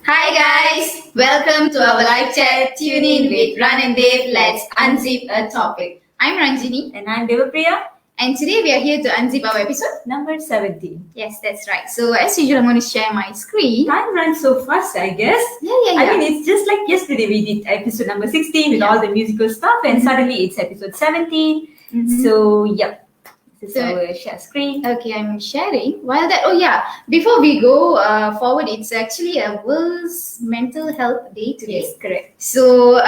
Hi guys, welcome to our live chat. Tune in with Ran and Dave. Let's unzip a topic. I'm Ranjini, And I'm Devapriya, and today we are here to unzip our episode. number 17. Yes, that's right. So as usual, I'm going to share my screen. Time runs so fast, I guess. Yeah. I mean, it's just like yesterday we did episode number 16 with all the musical stuff, and suddenly it's episode 17. So, yep. This is our share screen. Okay, I'm sharing. While that, before we go forward, it's actually a World's Mental Health Day today. Yes, correct. So,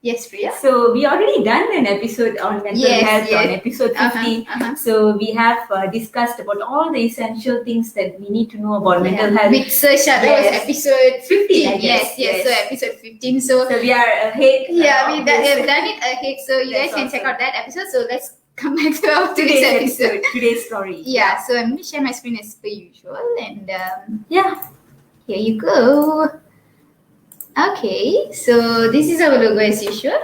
yes, Priya. So, we already done an episode on mental health on episode 15. So, we have discussed about all the essential things that we need to know about mental health. With Sarsha, that was episode 15. I guess. Yes. So, episode 15. So we are ahead. Yeah, we have done it ahead. So, you guys can check out that episode. So, let's come back to our today's episode. Today's story. Yeah, so I'm going to share my screen as per usual. And here you go. Okay, so this is our logo as usual.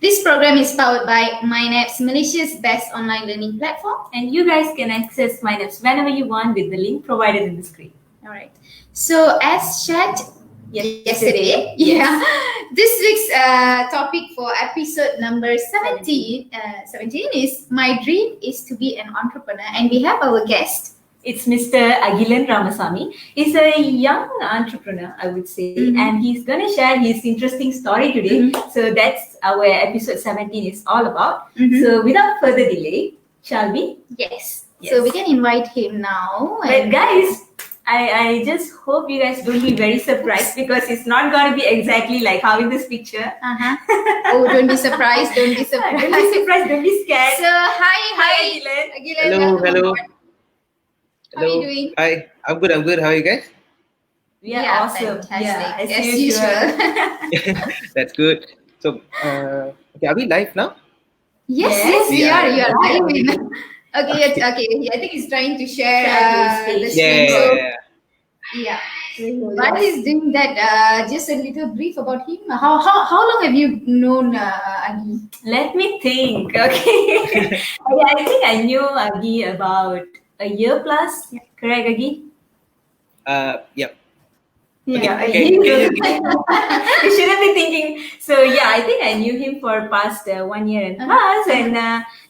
This program is powered by MindApps, Malaysia's best online learning platform. And you guys can access MindApps whenever you want with the link provided in the screen. Alright. So as shared yesterday, this week's topic for episode number 17 is My Dream is to be an Entrepreneur. And we have our guest. It's Mr. Agilen Ramasamy. He's a young entrepreneur, I would say, and he's going to share his interesting story today. So that's our episode 17 is all about. So without further delay, shall we? Yes. So we can invite him now. But guys, I just hope you guys don't be very surprised because it's not going to be exactly like how in this picture. Oh, don't be surprised. Don't be surprised. Don't be surprised. Don't be scared. So, hi, Hello. Agilen. Hello. How are you doing? Hi, I'm good. How are you guys? We are awesome. Fantastic. As usual. That's good. So, okay, are we live now? Yes, we are. You are Okay. live. Okay. I think he's trying to share the Yeah. screen. So, while he's doing that, just a little brief about him. How long have you known Agi? Let me think. Okay. I think I knew Agi about a year plus. Correct, Agi? Yep. Yeah, Okay. you shouldn't be thinking. So I think I knew him for past 1 year and plus. And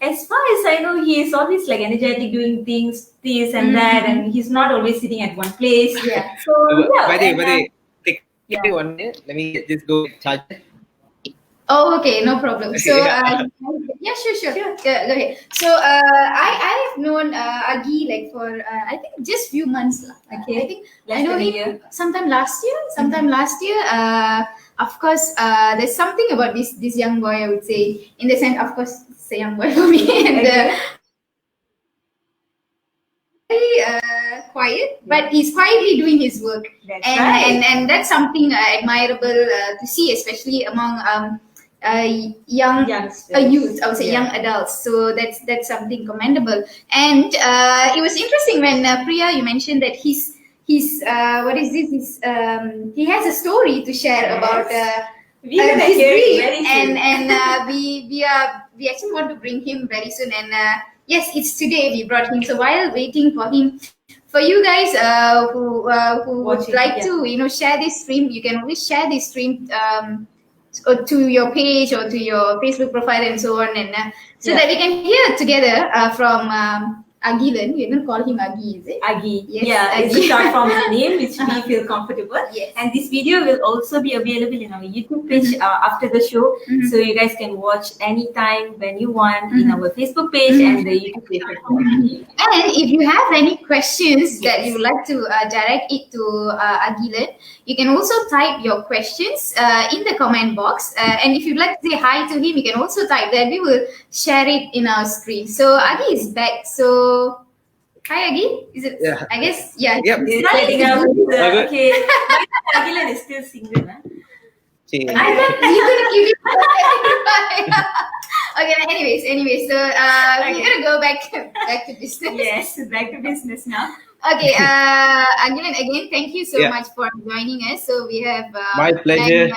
as far as I know, he is always like energetic, doing things, this and that, and he's not always sitting at one place. Yeah. So By the way, take 1 minute. Let me just go charge it. Oh, okay, no problem. So, sure. Go ahead. So, I have known Agi like for I think just few months. Okay, I think I know him sometime last year. Of course, there's something about this young boy. I would say, in the sense, of course, it's a young boy for me, and very quiet, but he's quietly doing his work, and that's something admirable to see, especially among young youth, I would say young adults. So that's something commendable. And it was interesting when Priya, you mentioned that he's what is this? He has a story to share about his dream, and we actually want to bring him very soon. And yes, it's today we brought him. So while waiting for him. For you guys who would like to share this stream, you can always share this stream or to your page or to your Facebook profile and so on, and so that we can hear together from Agilen. You don't call him Agi, is it? Agi. Yes, yeah, Agi. it's a short form name which we feel comfortable. Yes. And this video will also be available in our YouTube page after the show. So you guys can watch anytime when you want in our Facebook page and the YouTube page. And if you have any questions that you would like to direct it to Agilen, you can also type your questions in the comment box. And if you'd like to say hi to him, you can also type that. We will share it in our screen. So Agi is back. So hi Agi. Is it? Yeah. I guess Yep. Okay. Agilen is still single, huh? I thought you were gonna give it. Okay. Anyways. So we're gonna go back to business. Yes, back to business now. Okay, Agilen, again, thank you so much for joining us. So we have my pleasure.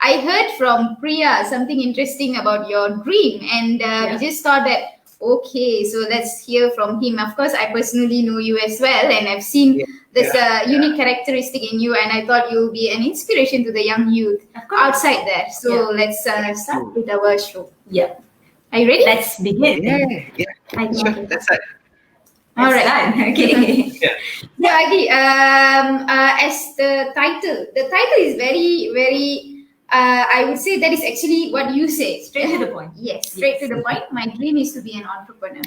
I heard from Priya something interesting about your dream, and we just thought that okay, so let's hear from him. Of course, I personally know you as well, and I've seen this unique characteristic in you, and I thought you'll be an inspiration to the young youth outside there. So let's start with our show. Yeah. Are you ready? Let's begin. Sure. That's it. All right. Okay. So Agi, as the title is very, very. I would say that is actually what you say. Straight to the point. Yes, straight to the point. My dream is to be an entrepreneur.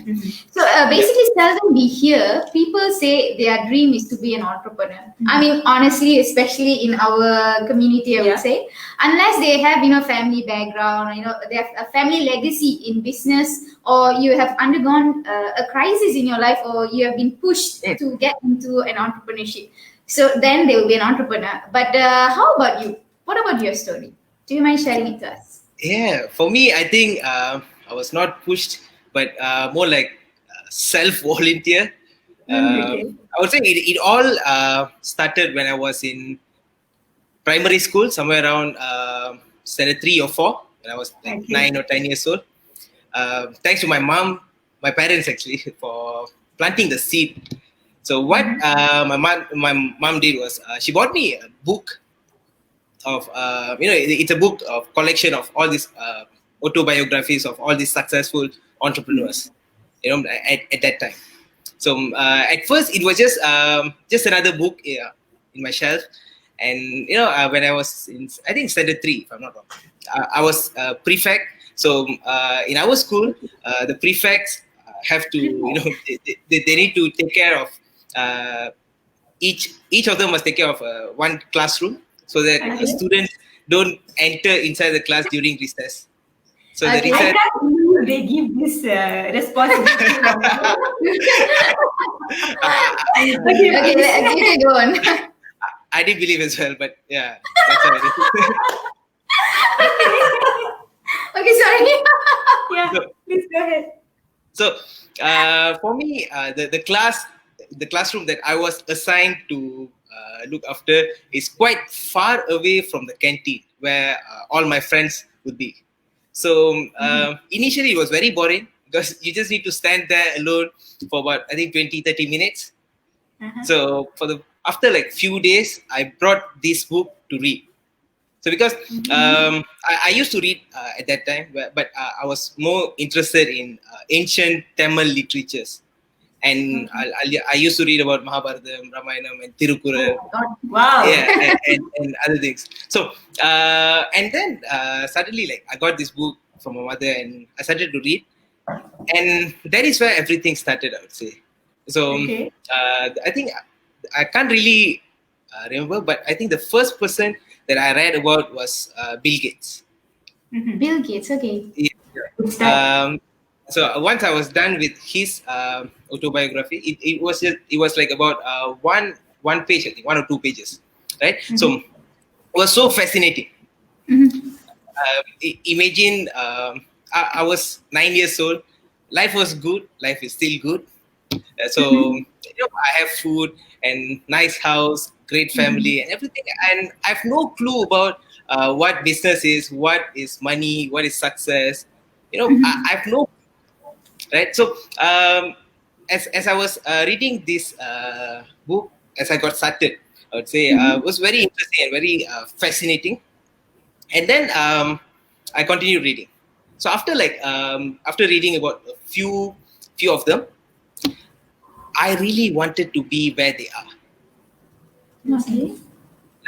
So basically, seldom we hear people say their dream is to be an entrepreneur. I mean, honestly, especially in our community, I would say, unless they have family background, they have a family legacy in business, or you have undergone a crisis in your life, or you have been pushed to get into an entrepreneurship. So then they will be an entrepreneur. But how about you? What about your story? Do you mind sharing it to us? Yeah, for me, I think I was not pushed, but more like self-volunteer. I would say it all started when I was in primary school, somewhere around standard 3 or 4, when I was like 9 or 10 years old. Thanks to my parents actually, for planting the seed. So what my mom did was she bought me a book of it's a book of collection of all these autobiographies of all these successful entrepreneurs, at that time. So at first it was just another book in my shelf, and when I was in, I think standard 3, if I'm not wrong, I was prefect. So in our school, the prefects have to they need to take care of each of them must take care of one classroom, so that the students don't enter inside the class during recess. So the recess. I can't believe they give this responsibility. Okay, go on. I didn't believe as well, but yeah, that's how it is. Okay, sorry. Yeah, please go ahead. So for me, the classroom that I was assigned to look after is quite far away from the canteen where all my friends would be. So initially it was very boring because you just need to stand there alone for about, I think, 20-30 minutes. So after like few days, I brought this book to read. So because I used to read at that time, but I was more interested in ancient Tamil literatures. And I used to read about Mahabharata, Ramayana, and Tirukural. Oh, wow. Yeah, and other things. So, and then suddenly, like, I got this book from my mother and I started to read. And that is where everything started, I would say. So, I think I can't really remember, but I think the first person that I read about was Bill Gates. Bill Gates, okay. Yeah. So once I was done with his autobiography, it was like about one page, I think, 1 or 2 pages, right? So it was so fascinating. Imagine I was 9 years old. Life was good. Life is still good. So I have food and nice house, great family, and everything. And I have no clue about what business is, what is money, what is success. I have no. Right. So as I was reading this book, as I got started, I would say it was very interesting and very fascinating. And then I continued reading. So after reading about a few of them, I really wanted to be where they are. Okay.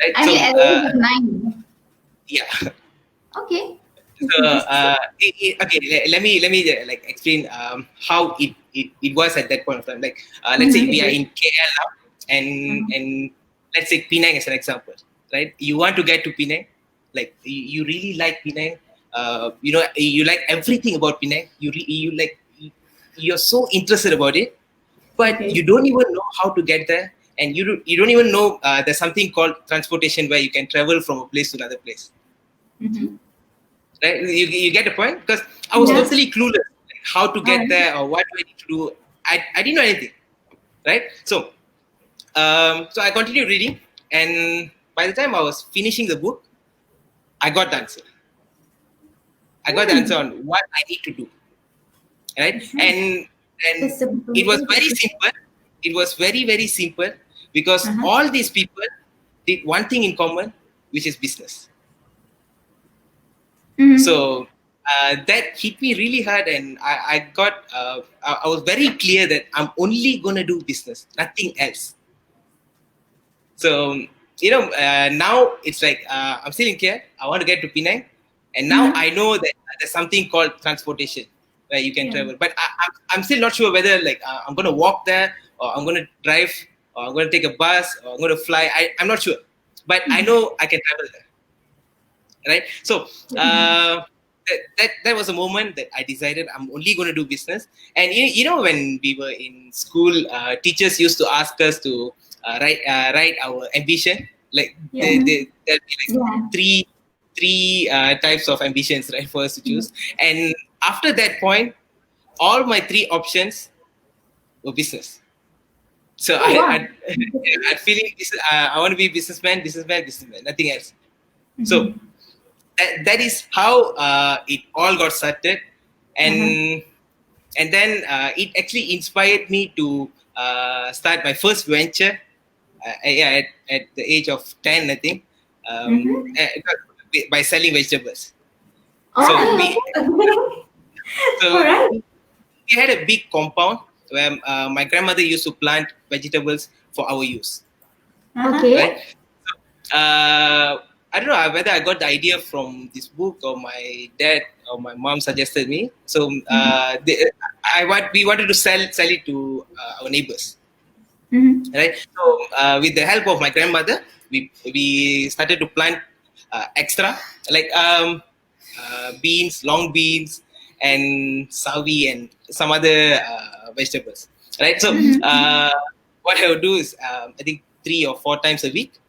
Right? I mean, at the age of 9. Yeah. Okay. So okay, let me like explain how it was at that point of time. Like let's say we are in KL now, and let's take Penang as an example, right? You want to get to Penang, like you really like Penang. You like everything about Penang. You're so interested about it, but you don't even know how to get there, and you don't even know there's something called transportation where you can travel from a place to another place. Right? You get the point? Because I was totally clueless how to get there or what do I need to do. I didn't know anything, right? So so I continued reading, and by the time I was finishing the book, I got the answer. I got the answer on what I need to do, right? And it was very simple. It was very, very simple, because all these people did one thing in common, which is business. So that hit me really hard, and I was very clear that I'm only gonna do business, nothing else. So now it's like I'm still in care. I want to get to Penang, and now I know that there's something called transportation where you can travel. But I'm still not sure whether like I'm gonna walk there, or I'm gonna drive, or I'm gonna take a bus, or I'm gonna fly. I'm not sure, but I know I can travel there. Right? So that was a moment that I decided I'm only going to do business. And when we were in school, teachers used to ask us to write our ambition. Like there'll be like three types of ambitions, right, for us to choose. And after that point, all my three options were business. So I feeling I want to be businessman, nothing else. So that is how it all got started, and then it actually inspired me to start my first venture at the age of 10, I think, by selling vegetables. So we had a big compound where my grandmother used to plant vegetables for our use. Right? So, I don't know whether I got the idea from this book or my dad or my mom suggested me. So we wanted to sell it to our neighbors. Right. So with the help of my grandmother, we started to plant extra, like beans, long beans, and sawi and some other vegetables. Right. So what I would do is I think 3 or 4 times a week,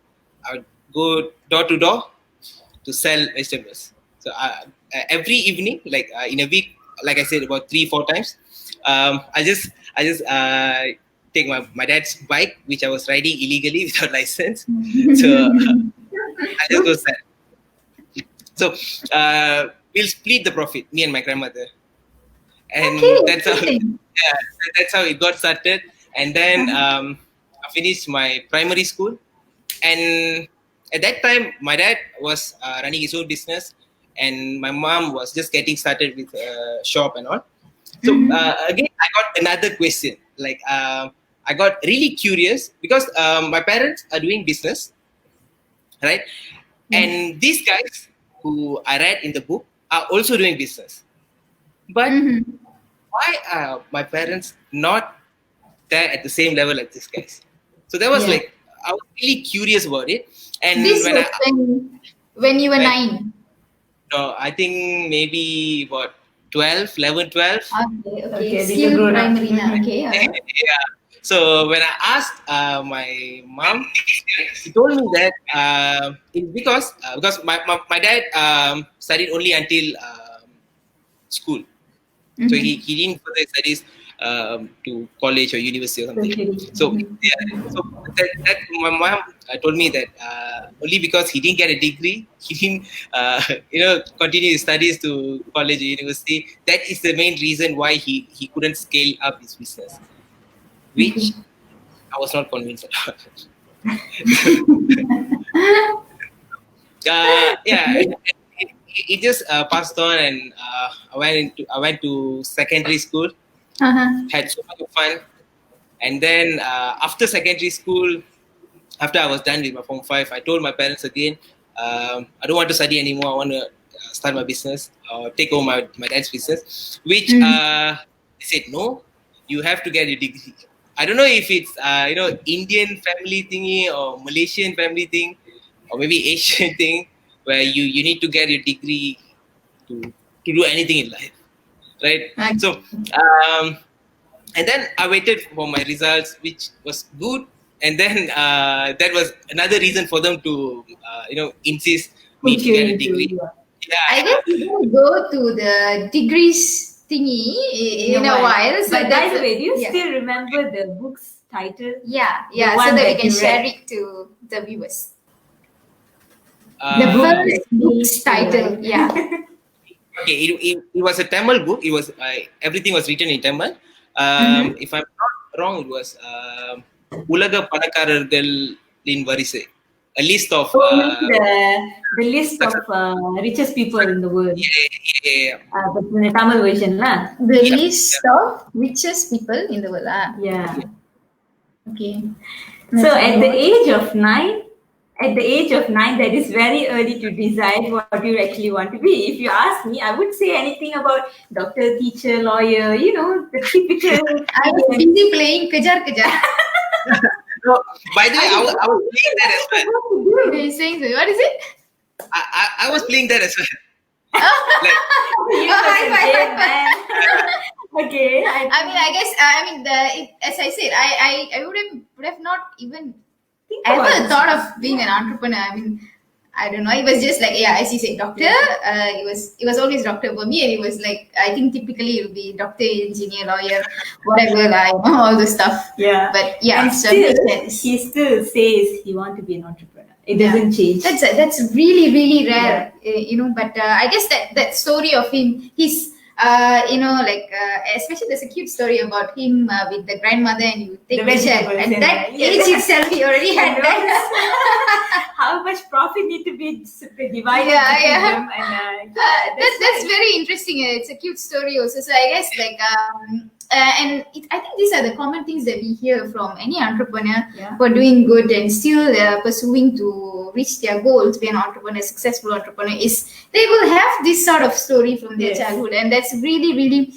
I would go door to door to sell vegetables. So every evening, like in a week, like I said, about 3-4 times, I just take my dad's bike, which I was riding illegally without license. So I just go sell. So we'll split the profit, me and my grandmother, and that's how it got started. And then I finished my primary school, and at that time, my dad was running his own business, and my mom was just getting started with a shop and all. So again, I got another question. Like I got really curious because my parents are doing business, right? And these guys who I read in the book are also doing business. But why are my parents not there at the same level as these guys? So that was like, I was really curious about it. And this was when you were 9. No, I think maybe about 12, 11, 12. Okay. Still primary now. Okay. Yeah. So when I asked my mom, she told me that because my dad studied only until school. So he didn't further studies to college or university or something. So so that my mom told me that only because he didn't get a degree, he didn't continue his studies to college or university. That is the main reason why he couldn't scale up his business, which I was not convinced about. It just passed on, and I went to secondary school. Had so much fun, and then after secondary school, after I was done with my Form 5, I told my parents again, I don't want to study anymore. I want to start my business or take over my dad's business. Which they said, no, you have to get a degree. I don't know if it's Indian family thingy or Malaysian family thing, or maybe Asian thing, where you need to get your degree to do anything in life, right? So and then I waited for my results, which was good, and then that was another reason for them to insist me to get a degree. I guess we will go to the degrees thingy in a while. So but by the way, do you still remember the book's title? Yeah, so that we can share it to the viewers. The first book's title, Okay, it was a Tamil book. It was everything was written in Tamil. If I'm not wrong, it was உலக பணக்காரர்களின் வரிசை. A list of the list of richest people in the world. yeah. But in the Tamil version, lah. The list of richest people in the world. Yeah. Okay. So at the age of 9, that is very early to decide what you actually want to be. If you ask me, I would say anything about doctor, teacher, lawyer, the typical. I was busy playing Kajar Kajar. No, by the way, I was playing that as well. You're saying so. What is it? I was playing that as well. Like, Okay. I mean, I guess, as I said, I would have not even ever thought of being an entrepreneur. I mean, I don't know. It was just like, as you said, doctor. It was always doctor for me, and it was like, I think typically it would be doctor, engineer, lawyer, whatever, all the stuff. Yeah. But yeah, and so he still says he wants to be an entrepreneur. It doesn't change. That's really, really rare, But I guess that story of him, he's especially there's a cute story about him with the grandmother, and you take the share. At that age itself, he already had that. How much profit need to be divided between them? And that's very interesting. It's a cute story also. So I guess I think these are the common things that we hear from any entrepreneur who are doing good and still pursuing to reach their goal to be an entrepreneur, successful entrepreneur, is they will have this sort of story from their childhood, and that's really, really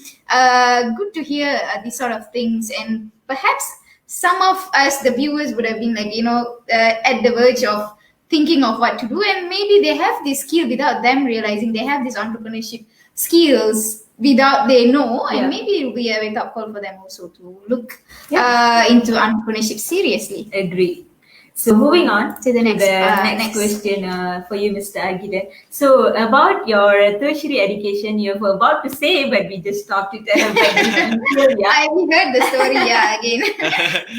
good to hear these sort of things. And perhaps some of us, the viewers, would have been at the verge of thinking of what to do, and maybe they have this skill without them realizing they have this entrepreneurship skills without they know, and maybe it will be a wake-up call for them also to look into entrepreneurship seriously. Agree. So moving on to the next question for you, Mr. Agilen. So about your tertiary education, you were about to say, but we just stopped it. I heard the story, again.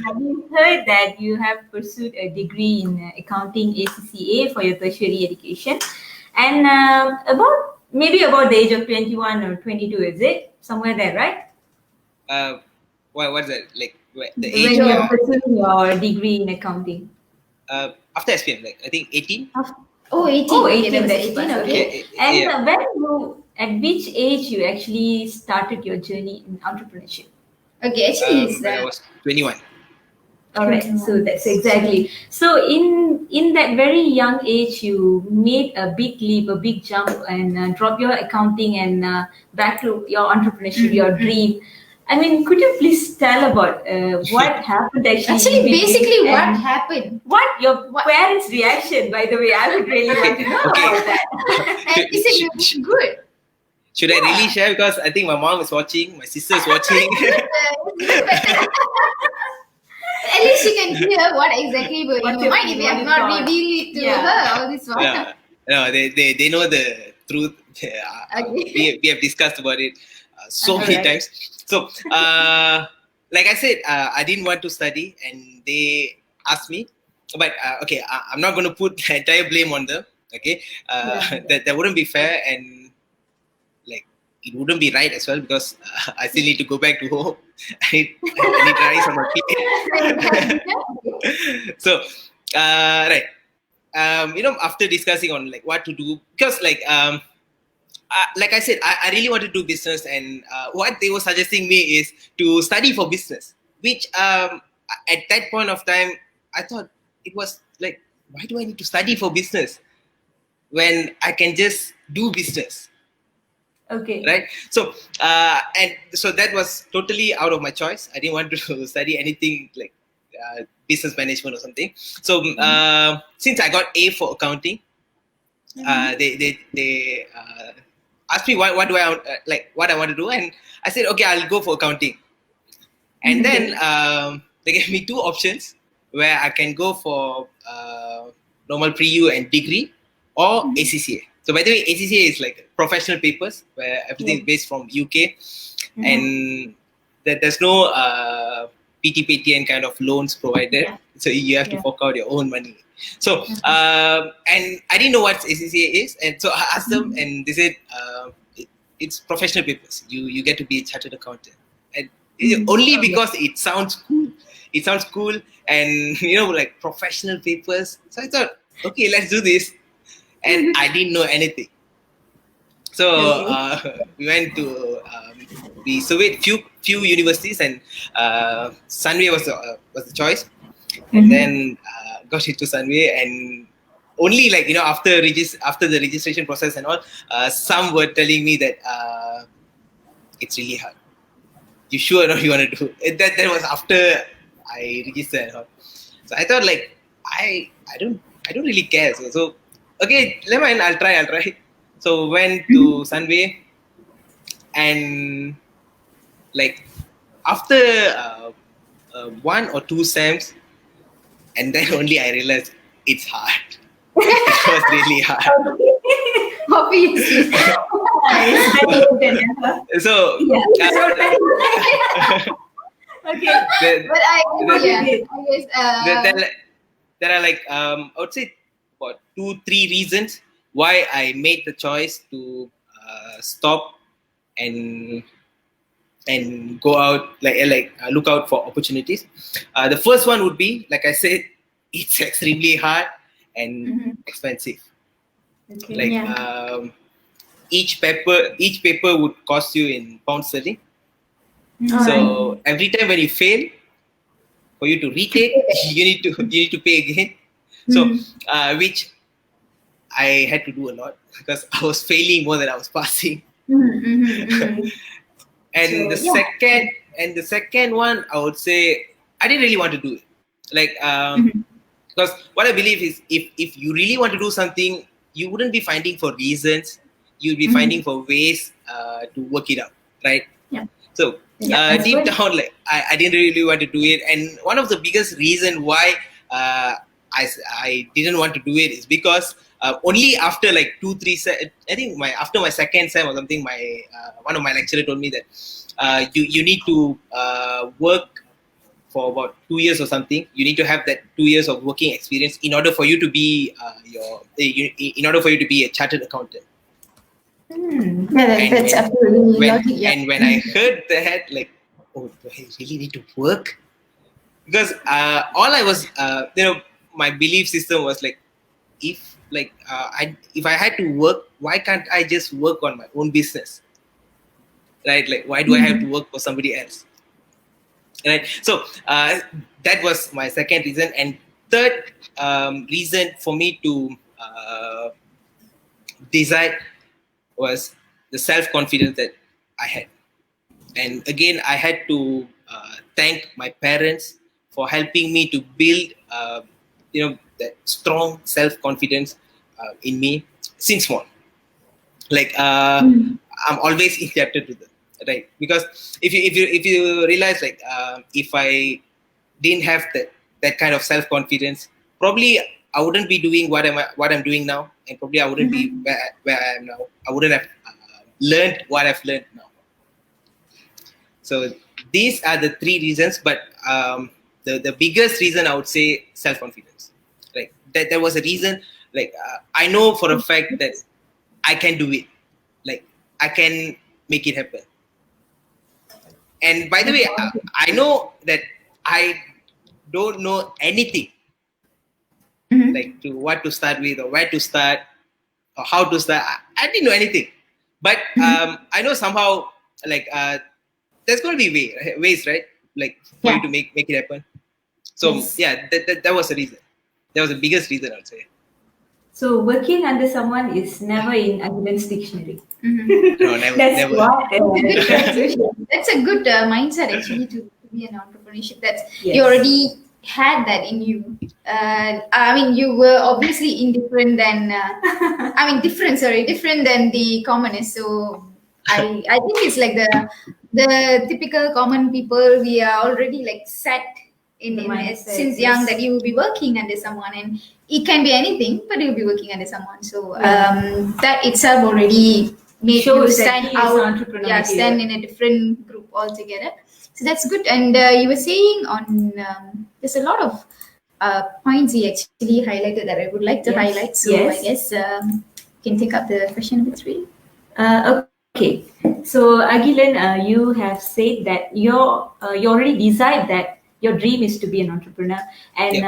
Have you heard that you have pursued a degree in accounting ACCA for your tertiary education? And about the age of 21 or 22, is it? Somewhere there, right? What's that? Like the age when you're pursuing your degree in accounting? After SPM, I think 18. 18. Okay. And at which age you actually started your journey in entrepreneurship? Okay, actually, when I was 21. All right, so that's exactly. So in that very young age, you made a big leap, a big jump, and dropped your accounting and back to your entrepreneurship, your dream. I mean, could you please tell about what happened actually? Basically, what happened? What your parents' reaction? By the way, I would really want to know about that. And he said you're doing good. Should I really share? Because I think my mom is watching, my sister is watching. At least she can hear what exactly was in your mind if you have not revealed it to her all this while. Yeah. No, they know the truth. We have discussed about it so many times. So, like I said, I didn't want to study, and they asked me. But I'm not going to put the entire blame on them. Okay, that wouldn't be fair, and it wouldn't be right as well, because I still need to go back to home. I need rice on my plate. So, right. After discussing on what to do, because like I said, I really want to do business, and what they were suggesting me is to study for business, which at that point of time, I thought it was like, why do I need to study for business when I can just do business? Okay. Right. So, and so that was totally out of my choice. I didn't want to study anything like business management or something. So, since I got A for accounting, they asked me what do I what I want to do, and I said, okay, I'll go for accounting. And then they gave me 2 options where I can go for normal pre-U and degree, or ACCA. So by the way, ACCA is like professional papers where everything is based from UK, and there's no PTPTN kind of loans provided. So you have to fork out your own money. So and I didn't know what ACCA is, and so I asked them, and they said it's professional papers. You get to be a chartered accountant, and only because it sounds cool. it sounds cool, and like professional papers. So I thought, okay, let's do this, and I didn't know anything. So we went to we surveyed few universities, and Sunway was the choice, and then got into Sunway, and only like after the registration process and all, some were telling me that it's really hard. You sure or not you want to do it? That was after I registered and all. So I thought like I don't really care. So okay, never mind, I'll try. So went to Sunway, and like after one or two sems, and then only I realized it's hard. It was really hard. Obviously. So Okay. But I guess there are like I would say about 2-3 reasons why I made the choice to stop and go out look out for opportunities. The first one would be, like I said, it's extremely hard and expensive. Okay. Each paper would cost you in pound sterling. So every time when you fail, for you to retake, you need to pay again. So which I had to do a lot because I was failing more than I was passing. And the second one, I would say I didn't really want to do it. Like because what I believe is if you really want to do something, you wouldn't be finding for reasons. You'd be finding for ways to work it out, right? Yeah. So deep down, like I didn't really want to do it, and one of the biggest reason why I didn't want to do it is because only after like 2-3 I think after my second sem or something, my one of my lecturer told me that you need to work for about 2 years or something. You need to have that 2 years of working experience in order for you to be in order for you to be a chartered accountant. That's absolutely logic. Yeah. And when I heard that, like, oh, do I really need to work? Because all I was, my belief system was like, if I had to work, why can't I just work on my own business? Right? Like, why do I have to work for somebody else? Right? So that was my second reason, and third reason for me to decide was the self-confidence that I had. And again, I had to thank my parents for helping me to build, that strong self-confidence in me since small. Like I'm always indebted to them, right? Because if you realize, like, if I didn't have that kind of self-confidence, probably I wouldn't be doing what I'm doing now, and probably I wouldn't be where I am now. I wouldn't have learned what I've learned now. So these are the three reasons, but the biggest reason I would say self-confidence. Like that was a reason. Like I know for a fact that I can do it. Like I can make it happen. And by the way, I know that I don't know anything. Like to what to start with, or where to start, or how to start. I didn't know anything, but I know somehow, like there's going to be ways, right? Like for you to make it happen. So that was the reason. That was the biggest reason, I'd say. So working under someone is never in Agilen's dictionary. No, never. That's never. what. That's a good mindset actually to be an entrepreneurship. You already had that in you. I mean, you were obviously indifferent than. Different than the commoners. So I think it's like the typical common people. We are already like set in since young that you will be working under someone, and it can be anything, but you'll be working under someone. So that itself already made you stand out. Stand in a different group altogether. So that's good. And you were saying on there's a lot of points he actually highlighted that I would like to highlight. So I guess you can take up the question number 3. Okay. So Agilen, you have said that you already decide that your dream is to be an entrepreneur. And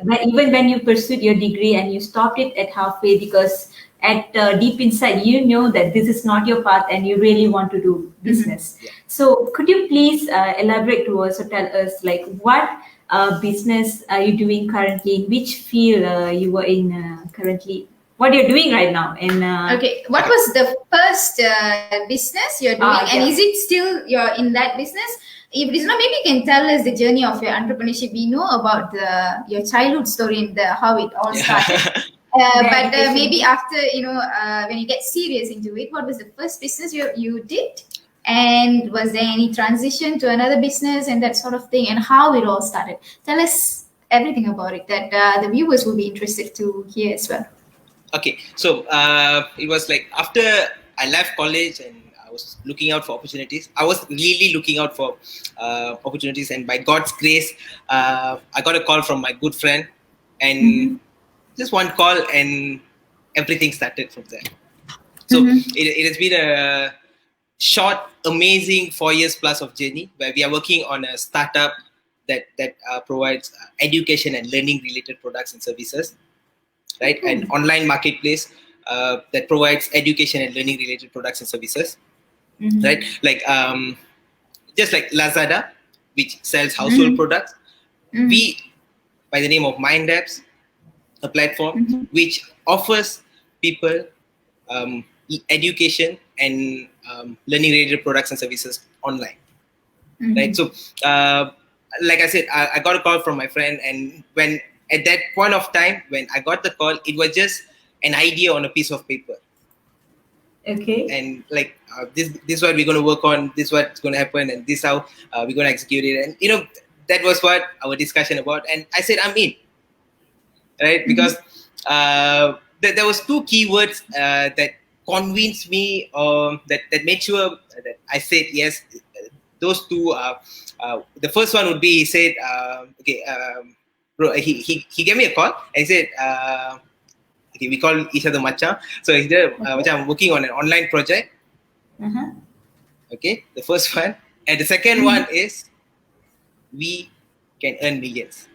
but even when you pursued your degree and you stopped it at halfway because at deep inside you know that this is not your path and you really want to do business. So could you please elaborate to us or tell us like what business are you doing currently, in which field you were in currently, what you're doing right now? And okay, what was the first business you're doing, and is it still you're in that business? If it is not, maybe you can tell us the journey of your entrepreneurship. We know about your childhood story and how it all started. But maybe after, when you get serious into it, what was the first business you did? And was there any transition to another business and that sort of thing, and how it all started? Tell us everything about it that the viewers will be interested to hear as well. Okay, so it was like after I left college and I was looking out for opportunities. I was really looking out for opportunities, and by God's grace, I got a call from my good friend, and just one call, and everything started from there. So it has been a short, amazing 4 years plus of journey where we are working on a startup that provides education and learning related products and services, right? An online marketplace that provides education and learning related products and services, right? Like just like Lazada, which sells household products. We, by the name of Mind Apps, a platform which offers people education and learning related products and services online, right? So like I said, I got a call from my friend, and when at that point of time when I got the call, it was just an idea on a piece of paper. Okay. And like this is what we're going to work on, this is what's going to happen, and this how we're going to execute it. And that was what our discussion about, and I said I'm in, right? Because there was two keywords that convinced me, that made sure that I said yes. Those two the first one would be, he said bro, he gave me a call and he said okay, we call each other Macha. So he said, I'm working on an online project. Okay, the first one. And the second one is, we can earn millions.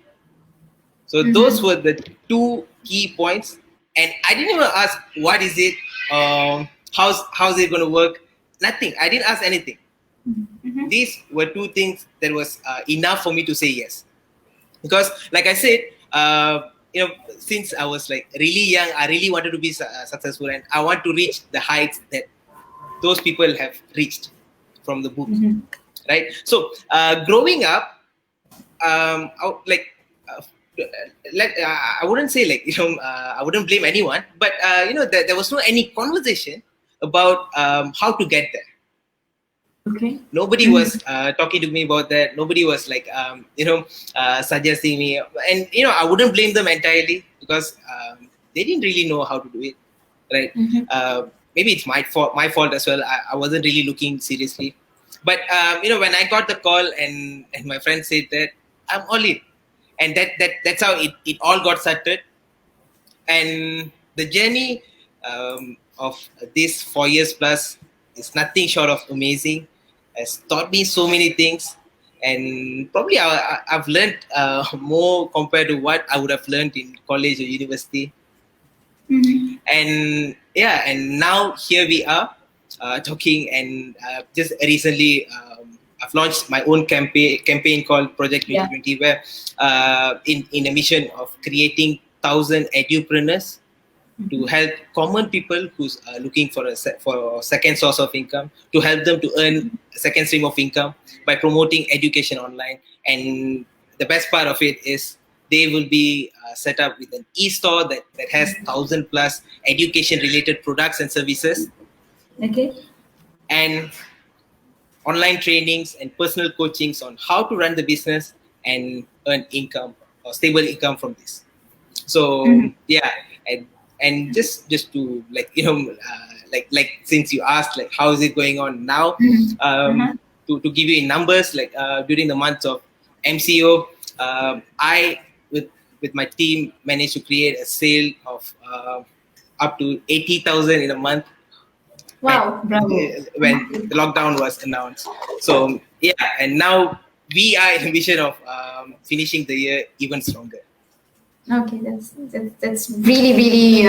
So those were the two key points. And I didn't even ask, what is it? How's it going to work? Nothing. I didn't ask anything. These were two things that was enough for me to say yes. Because like I said, since I was like really young, I really wanted to be successful, and I want to reach the heights that those people have reached from the book, right? So growing up, I wouldn't say I wouldn't blame anyone, but there was no any conversation about how to get there. Okay. Nobody was talking to me about that. Nobody was like, suggesting me. And, I wouldn't blame them entirely because they didn't really know how to do it, right? Maybe it's my fault as well. I wasn't really looking seriously. But, when I got the call and my friend said that, I'm all in. And that's how it all got started. And the journey of this 4 years plus is nothing short of amazing. Has taught me so many things, and probably I've learned more compared to what I would have learned in college or university. And now here we are talking, and just recently I've launched my own campaign called Project 2020, where in a mission of creating 1,000 edupreneurs to help common people who's looking for a second source of income, to help them to earn a second stream of income by promoting education online. And the best part of it is they will be set up with an e-store that has 1,000 plus education related products and services. Okay. And online trainings and personal coachings on how to run the business and earn income or stable income from this. So and just to since you asked how is it going on now, to give you in numbers, during the months of MCO, I with my team managed to create a sale of up to 80,000 in a month. Wow, bravo. When the lockdown was announced. So and now we are in a vision of finishing the year even stronger. Okay, that's really really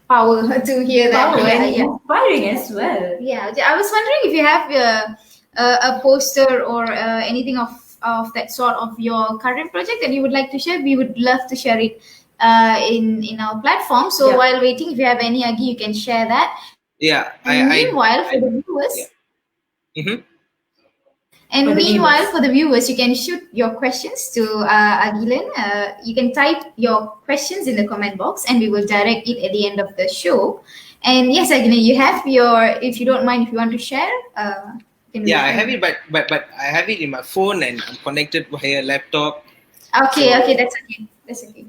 power to hear that. Power and Yeah. inspiring as well. Yeah, I was wondering if you have a poster or anything of that sort of your current project that you would like to share. We would love to share it in our platform. So Yeah. while waiting, if you have any, Agi, you can share that. Yeah, And meanwhile, for the viewers. Yeah. Mm-hmm. And For the meanwhile, viewers. for the viewers, you can shoot your questions to Agilen. You can type your questions in the comment box, and we will direct it at the end of the show. And yes, Agilen, you have your. If you don't mind, if you want to share. Yeah, I have it, but I have it in my phone, and I'm connected via laptop. Okay, So- okay, that's okay. That's okay.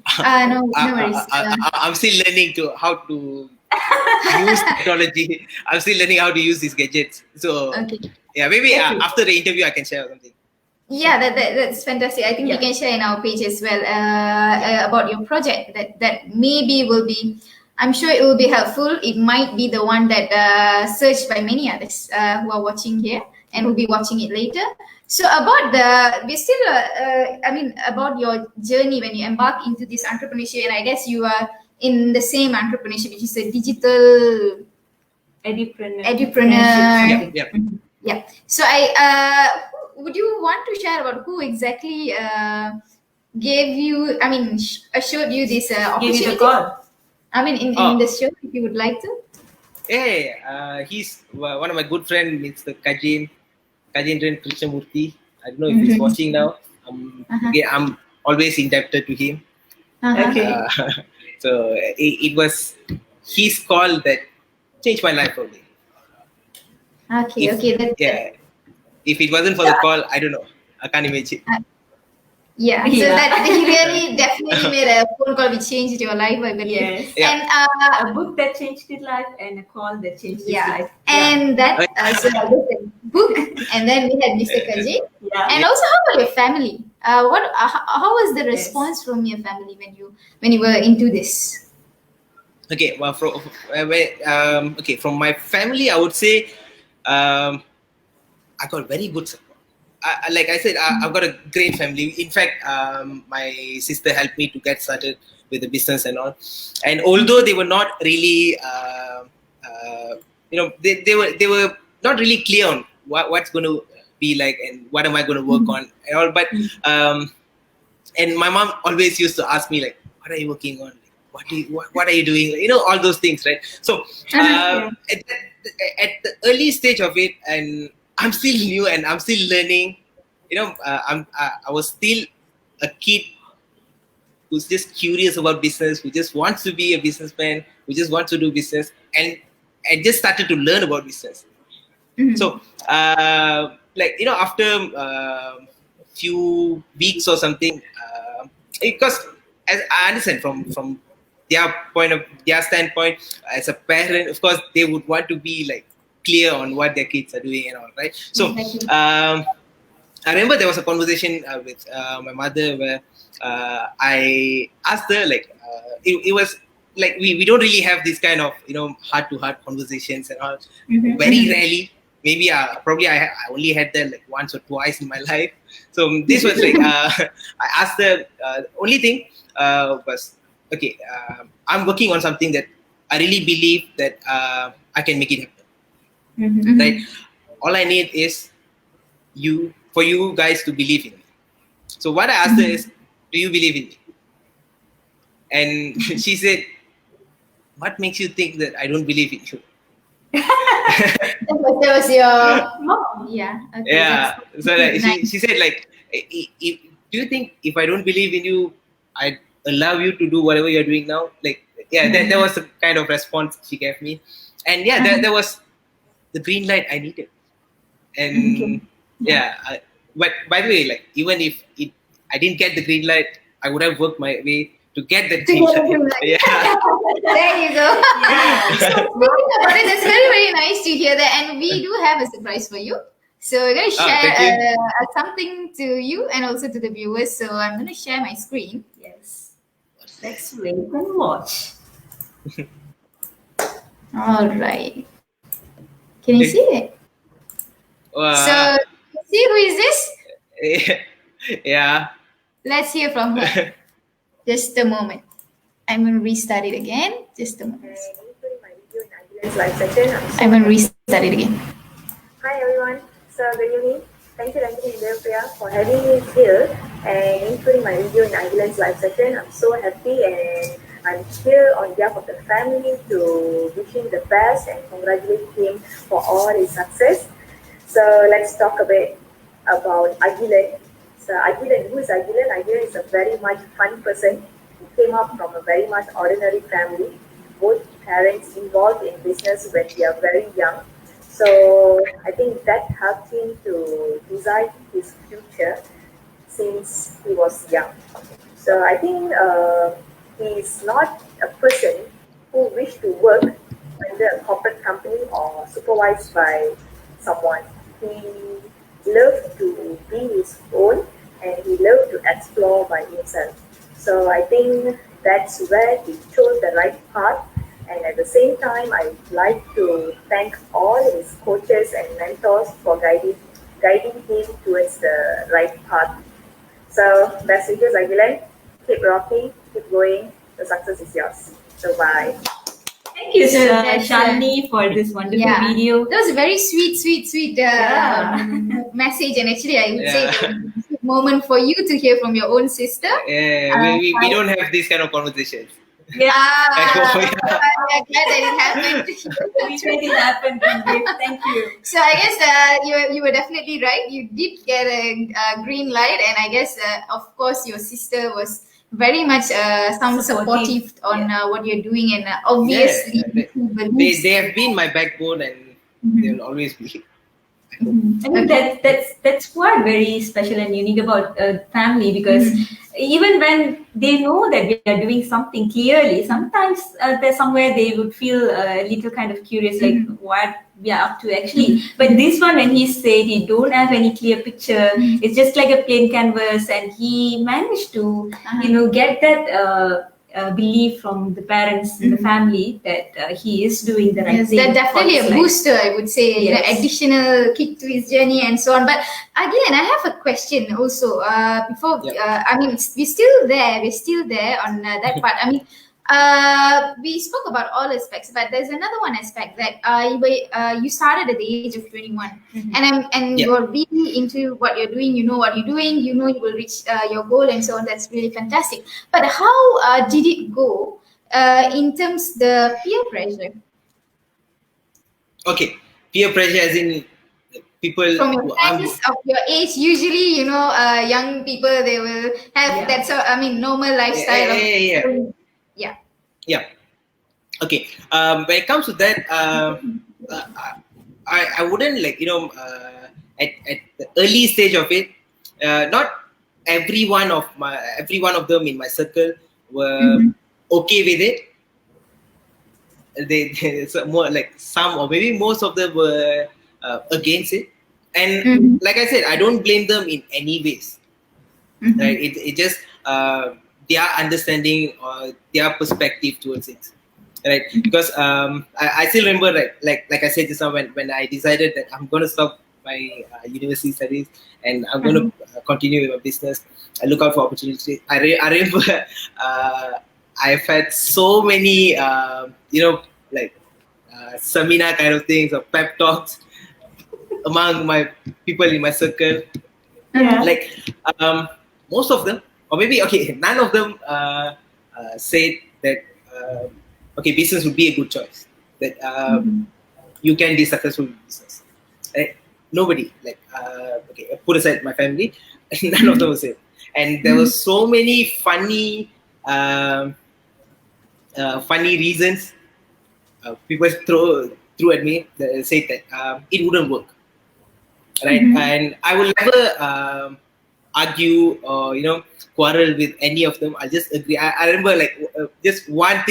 No worries. I'm still learning how to use technology. I'm still learning how to use these gadgets. So Okay. yeah, maybe Okay. after the interview I can share something. Yeah, that's fantastic. I think Yeah. we can share in our page as well about your project. That maybe will be. I'm sure it will be helpful. It might be the one that searched by many others who are watching here and will be watching it later. So about we still. I mean about your journey when you embark into this entrepreneurship, and I guess you are in the same entrepreneurship, which is a digital Edupreneur. Edupreneur. Yep. Yeah. So would you want to share about who exactly gave you? I mean, assured you this Give opportunity? you the call. I mean, in the show, if you would like to. Hey, he's one of my good friend, Mr. Kajendran Krishnamurthy. I don't know if he's watching now. I'm always indebted to him. Okay. So it was his call that changed my life only. Okay. Okay. Yeah. If it wasn't for the call, I don't know. I can't imagine. Yeah. So Yeah. that he really definitely made a phone call which changed your life, I believe. Yes. Yeah. And A book that changed his life and a call that changed his yeah, life. and that so listen, book, and then we had Mr. Kaji. Yeah. And also, how about your family? How was the response from your family when you were into this? Okay, well, from my family, I would say I got very good support. Like I said, I've got a great family. In fact, my sister helped me to get started with the business and all. And although they were not really, they were not really clear on what's going to be like and what am I going to work on and all. But and my mom always used to ask me like, "What are you working on? What are you doing? You know, all those things, right?" So at the early stage of it, and I'm still new and I'm still learning. You know, I was still a kid who's just curious about business, who just wants to be a businessman, who just wants to do business, and I just started to learn about business. So, after a few weeks or something, because as I understand from their standpoint, as a parent, of course, they would want to be like clear on what their kids are doing and all, right? So, I remember there was a conversation with my mother where I asked her it was like we don't really have this kind of heart to heart conversations and all. Very rarely. Maybe probably I only had that like once or twice in my life. So this was like I asked her. Only thing was okay. I'm working on something that I really believe that I can make it happen. Right. All I need is for you guys to believe in me. So what I asked her is, do you believe in me? And she said, what makes you think that I don't believe in you? That was your mom. Yeah. Okay, Yeah. So like, nice. she said like, do you think if I don't believe in you, I allow you to do whatever you're doing now? Like, yeah, that was the kind of response she gave me. And yeah, that was the green light I needed. And but by the way, like even if I didn't get the green light, I would have worked my way to get the green light. Yeah. There you go. Yeah. So speaking about it, that's very, very nice to hear that. And we do have a surprise for you. So we're going to share something to you and also to the viewers. So I'm going to share my screen. Yes. Let's wait and watch. All right. Can you see it? So, see who is this? Yeah. Let's hear from her. Just a moment. I'm going to restart it again. Just a moment. Live session. I'm going to restart it again. Hi everyone. So good evening. Thank you, Priya, for having me here and including my video in Agilen's live session. I'm so happy and I'm here on behalf of the family to wish him the best and congratulate him for all his success. So let's talk a bit about Agilen. So Agilen, who is Agilen? Agilen is a very much fun person who came up from a very much ordinary family. Both parents involved in business when they are very young. So I think that helped him to design his future since he was young. So I think he is not a person who wish to work under a corporate company or supervised by someone. He loved to be his own and he loved to explore by himself. So I think that's where he chose the right path. And at the same time, I'd like to thank all his coaches and mentors for guiding him towards the right path. So best wishes, Agilen. Keep rocking, keep going. The success is yours. So bye. Thank you, Shalini, for this wonderful video. That was a very sweet message, and actually, I would say a moment for you to hear from your own sister. Yeah, we don't have these kind of conversations. Yeah, I'm glad that it happened. It happened. Thank you. So I guess you were definitely right. You did get a green light, and I guess of course your sister was very much supportive on what you're doing, and obviously they have been my backbone, and they will always be. I think that's what very special and unique about family, because even when they know that we are doing something clearly, sometimes there's somewhere they would feel a little kind of curious, like what we are up to actually. But this one, when he said he don't have any clear picture, it's just like a plain canvas, and he managed to get that belief from the parents in the family that he is doing the right thing. That's definitely a booster, I would say, additional kick to his journey and so on. But again, I have a question also. Before, I mean, we're still there on that part. I mean, we spoke about all aspects, but there's another one aspect that you started at the age of 21, and you're really into what you're doing. You know what you're doing. You know you will reach your goal and so on. That's really fantastic. But how did it go in terms the peer pressure? Okay, peer pressure as in people from your friends of your age. Usually, young people, they will have that sort. I mean, normal lifestyle. Yeah. Okay. When it comes to that, I wouldn't at the early stage of it. Not every one of them in my circle were okay with it. They so more like some or maybe most of them were against it. And like I said, I don't blame them in any ways. Right? It just their understanding or their perspective towards it, right? Because I still remember, like I said just now, when I decided that I'm going to stop my university studies and I'm going to continue with my business, I look out for opportunities. I remember I've had so many seminar kind of things or pep talks among my people in my circle. Like most of them, or maybe none of them said that business would be a good choice, that you can be successful in business. Right? Nobody, put aside my family, none of them was it. And there were so many funny reasons people threw at me that said that it wouldn't work, right? And I will never argue or quarrel with any of them. I just agree. I remember just one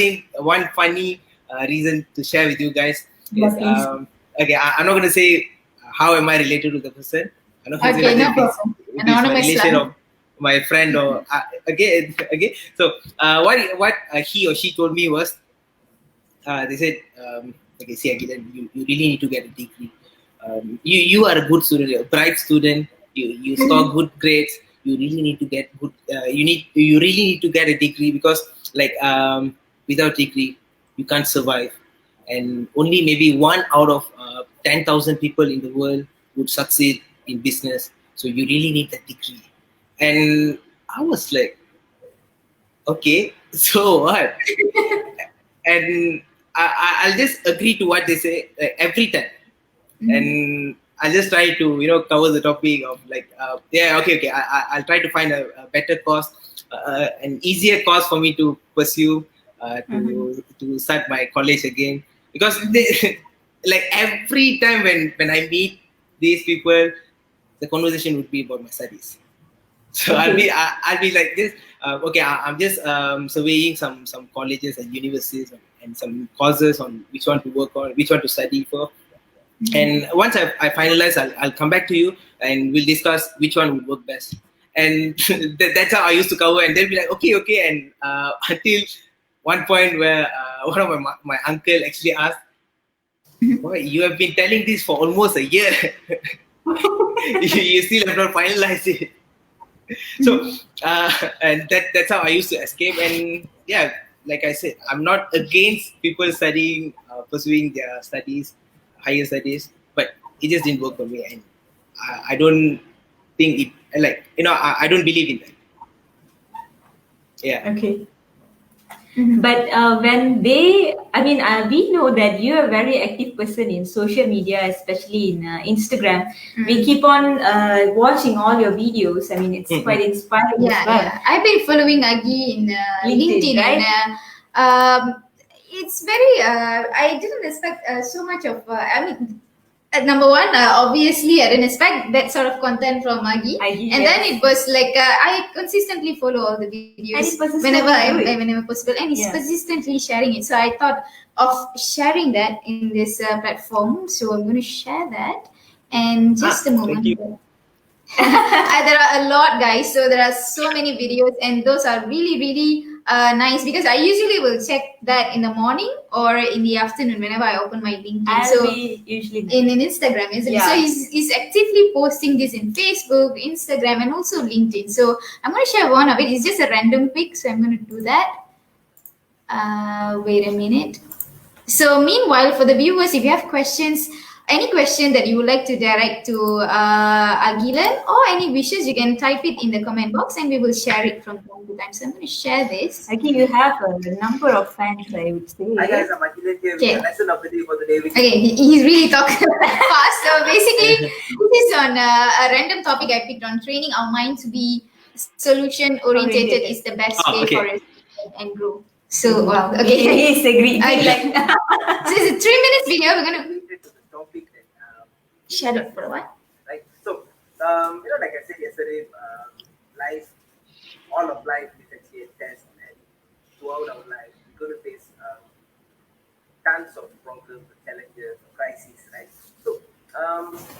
funny reason to share with you guys is I'm not going to say how am I related to the person. I'm not going to say it's my relation of my friend or again. So what he or she told me was, they said, see, Agilen, you really need to get a degree. You are a good student, you're a bright student. you score good grades, you really need to get good. You really need to get a degree, because without degree you can't survive, and only maybe 1 out of 10,000 people in the world would succeed in business. So you really need that degree. And I was like, okay, so what? And I'll just agree to what they say every time. And I'll just try to cover the topic of okay, I'll try to find a better course, an easier course for me to pursue, to start my college again, because they, like every time when I meet these people, the conversation would be about my studies. So I'll be like this. Okay, I'm just surveying some colleges and universities and some courses on which one to work on, which one to study for. And once I finalize, I'll come back to you and we'll discuss which one would work best. And that's how I used to cover. And they'll be like, okay. And until one point where one of my uncle actually asked, "Boy, you have been telling this for almost a year. you still have not finalized it." So and that's how I used to escape. And yeah, like I said, I'm not against people studying, pursuing their studies, higher studies, but it just didn't work for me, and I don't think it I don't believe in that. Yeah. Okay. But when we know that you're a very active person in social media, especially in Instagram. We keep on watching all your videos. I mean, it's quite inspiring as well. Yeah. I've been following Agi in LinkedIn, right? And it's very. I didn't expect so much of. Number one, obviously, I didn't expect that sort of content from Agi, and then it was like I consistently follow all the videos whenever possible, and he's consistently sharing it. So I thought of sharing that in this platform. So I'm going to share that, and just a moment. Thank you. There are a lot, guys. So there are so many videos, and those are really, really nice, because I usually will check that in the morning or in the afternoon whenever I open my LinkedIn. Usually in Instagram, isn't it? So he's actively posting this in Facebook, Instagram, and also LinkedIn. So I'm going to share one of it. It's just a random pic, so I'm going to do that. Wait a minute. So meanwhile, for the viewers, if you have questions, any question that you would like to direct to Agilen, or any wishes, you can type it in the comment box and we will share it from time to time. So I'm going to share this. I think you have a number of fans, I would say. Hi guys, I'm Agilen here with the lesson of the day for the day. Okay, he's really talking fast. So basically, this is on a random topic I picked on training our mind to be solution oriented is the best way for us and grow. So wow, okay. He's agreed. So it's a 3 minutes video. We're gonna Topic that share it for a while. right. So like I said yesterday, life, all of life is actually a test, and throughout our life we're going to face tons of problems, challenges, crises, right? So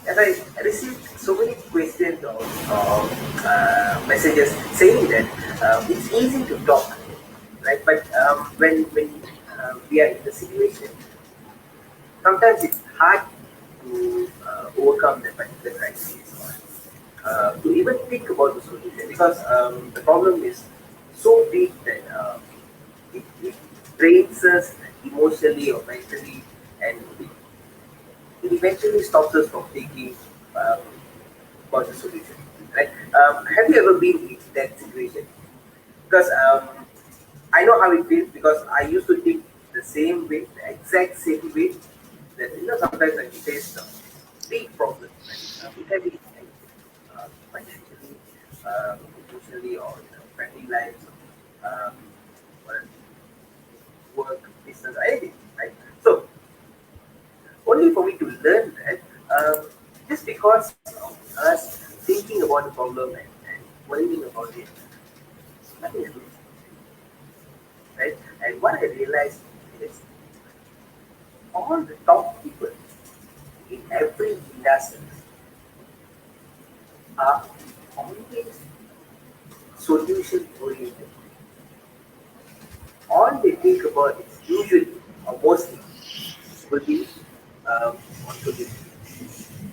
as I received so many questions or messages saying that it's easy to talk, right? But when we are in the situation, sometimes it's hard to overcome that particular crisis, or to even think about the solution, because the problem is so big that it drains us emotionally or mentally, and it eventually stops us from thinking about the solution. Right? Have you ever been in that situation? Because I know how it feels, because I used to think the same way, the exact same way. That sometimes I face some big problems, right? Heavy financially, emotionally, or family life, work, business, anything, right? So only for me to learn that just because of us thinking about the problem and worrying about it, nothing is good, right? And what I realized is, all the top people in every industry are always solution oriented. All they think about is usually or mostly will be on solution.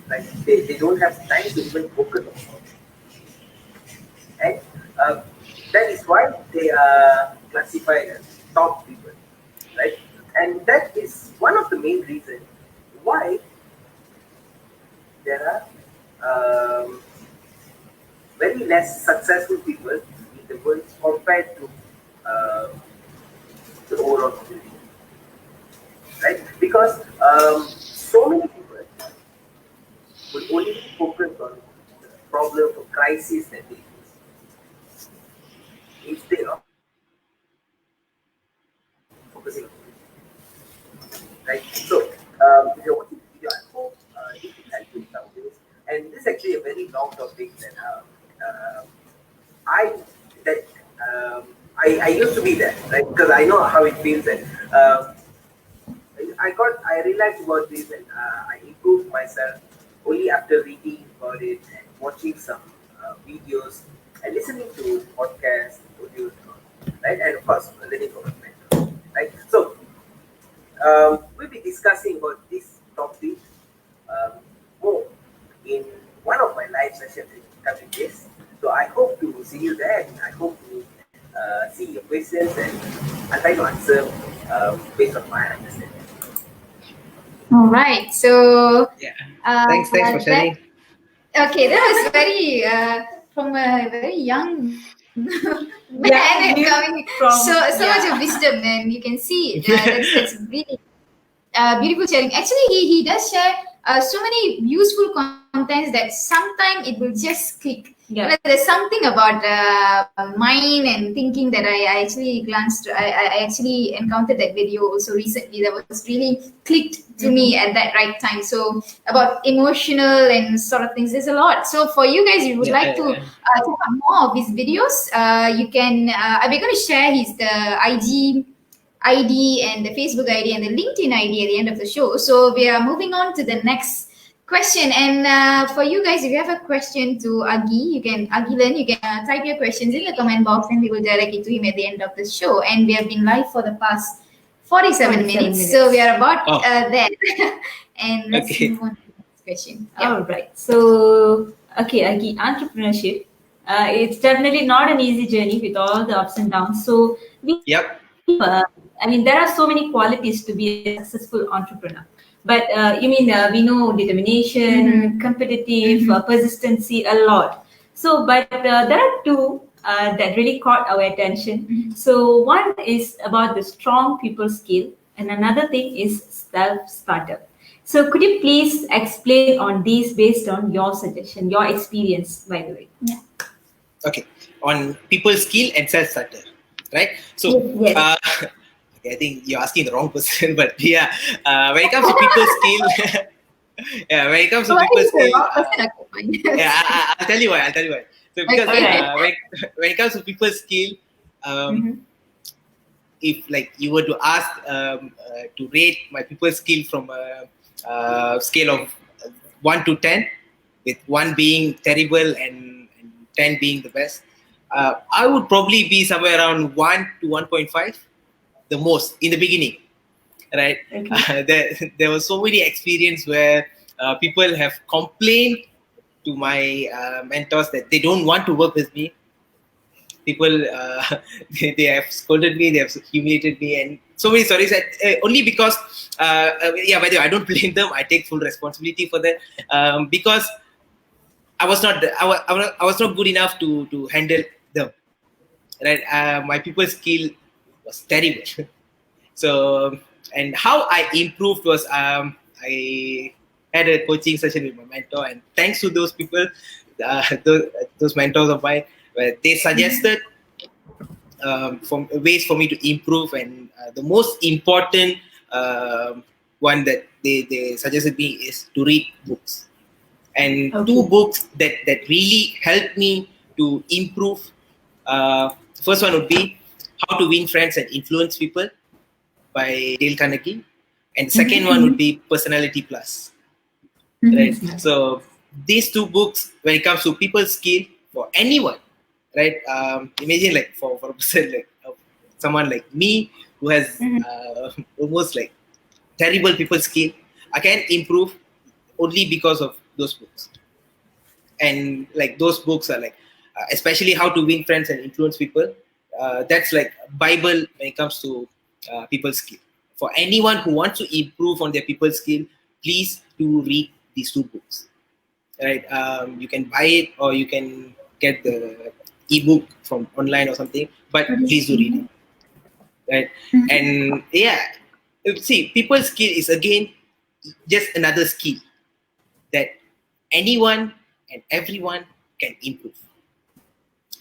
Like they don't have time to even focus on that is why they are classified as top people, right? And that is one of the main reasons why there are very less successful people in the world compared to uh, the overall community, right? Because so many people will only focus on the problem or crisis that they face instead of focusing on it, right? So, if you're watching the video, I hope this will help you in some ways. And this is actually a very long topic that I that I used to be there, right? Because I know how it feels, and I realized about this, and I improved myself only after reading about it and watching some videos and listening to podcasts, audios, right? And of course, learning from a mentor, right? So we'll be discussing about this topic more in one of my live sessions in coming days. So I hope to see you there, and I hope to see your questions, and I'll try to answer based on my understanding. All right. So Yeah. Thanks for sharing. Okay, that was very from a very young man and coming so much of wisdom, and you can see that's really beautiful sharing. Actually, he does share so many useful contents that sometimes it will just click. Yeah. But there's something about mind and thinking that I actually glanced. I actually encountered that video also recently that was really clicked to me at that right time. So about emotional and sort of things, there's a lot. So for you guys, you would like to check out more of his videos. You can. We're going to share his the IG ID and the Facebook ID and the LinkedIn ID at the end of the show. So we are moving on to the next question. And for you guys, if you have a question to Agilen, you can type your questions in the comment box and we will direct it to him at the end of the show. And we have been live for the past 47 minutes. So we are about there. And let's move on to the next question. All right. So, okay, Agi, entrepreneurship. It's definitely not an easy journey with all the ups and downs. So, I mean, there are so many qualities to be a successful entrepreneur. But we know determination, competitive, persistency, a lot. So, but there are two that really caught our attention. So, one is about the strong people skill, and another thing is self-startup. So, could you please explain on these based on your suggestion, your experience, by the way? Yeah. Okay, on people skill and self-starter, right? So, yes. I think you're asking the wrong person, but yeah, when it comes to people skill, yeah, when it comes to people skill, I'll tell you why. So because when it comes to people skill, if like you were to ask to rate my people skill from a scale of 1 to 10, with 1 being terrible and 10 being the best, I would probably be somewhere around 1 to 1.5. The most in the beginning, right? Okay. There was so many experience where people have complained to my mentors that they don't want to work with me. People they have scolded me, they have humiliated me, and so many stories. Only because by the way, I don't blame them. I take full responsibility for that because I was not good enough to handle them. Right, my people skill was terrible. So, and how I improved was I had a coaching session with my mentor, and thanks to those people, those mentors of mine, where they suggested ways for me to improve, and the most important one that they suggested me is to read books, and 2 books that really helped me to improve. First one would be How to Win Friends and Influence People by Dale Carnegie, and the second one would be Personality Plus. Right. So these 2 books, when it comes to people skill for anyone, right? Imagine like for a person like someone like me who has almost like terrible people skill, I can improve only because of those books. And like those books are like especially how to win friends and influence people. That's like Bible when it comes to people skill. For anyone who wants to improve on their people skill, please do read these two books. Right? You can buy it or you can get the ebook from online or something, but please do read it. Right? And yeah, see, people skill is again just another skill that anyone and everyone can improve.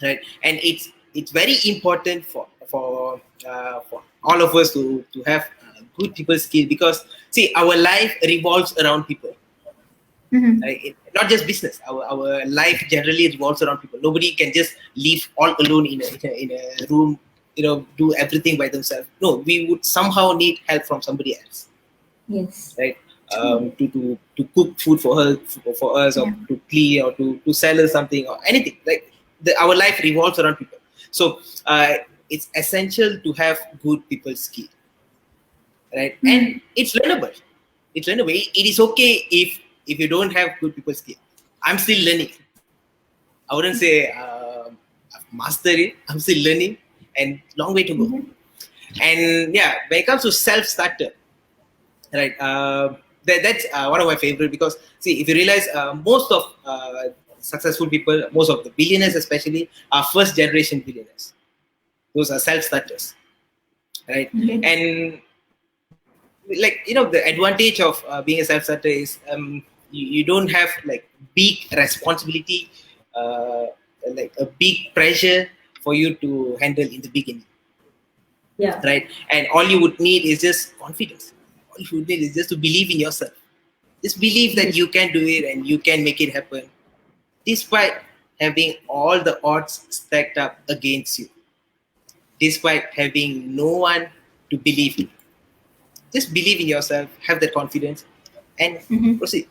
Right? And it's very important for all of us to have good people skill, because see, our life revolves around people. Not just business. Our life generally revolves around people. Nobody can just live all alone in a room, do everything by themselves. No, we would somehow need help from somebody else. Yes. Right? To cook food for us, or to clean, or to sell us something, or anything. Like our life revolves around people. So it's essential to have good people skill. Right? And it's learnable. It's learnable. It is okay if you don't have good people skill. I'm still learning. I wouldn't say I've mastered it. I'm still learning, and long way to go. And yeah, when it comes to self-starter, right? That's one of my favorite, because see, if you realize, most of successful people, most of the billionaires especially, are first-generation billionaires. Those are self-starters, right? And like, the advantage of being a self-starter is you don't have like big responsibility, like a big pressure for you to handle in the beginning. Yeah. Right? And all you would need is just confidence. All you would need is just to believe in yourself. Just believe that you can do it and you can make it happen, despite having all the odds stacked up against you, despite having no one to believe in. Just believe in yourself, have that confidence, and proceed.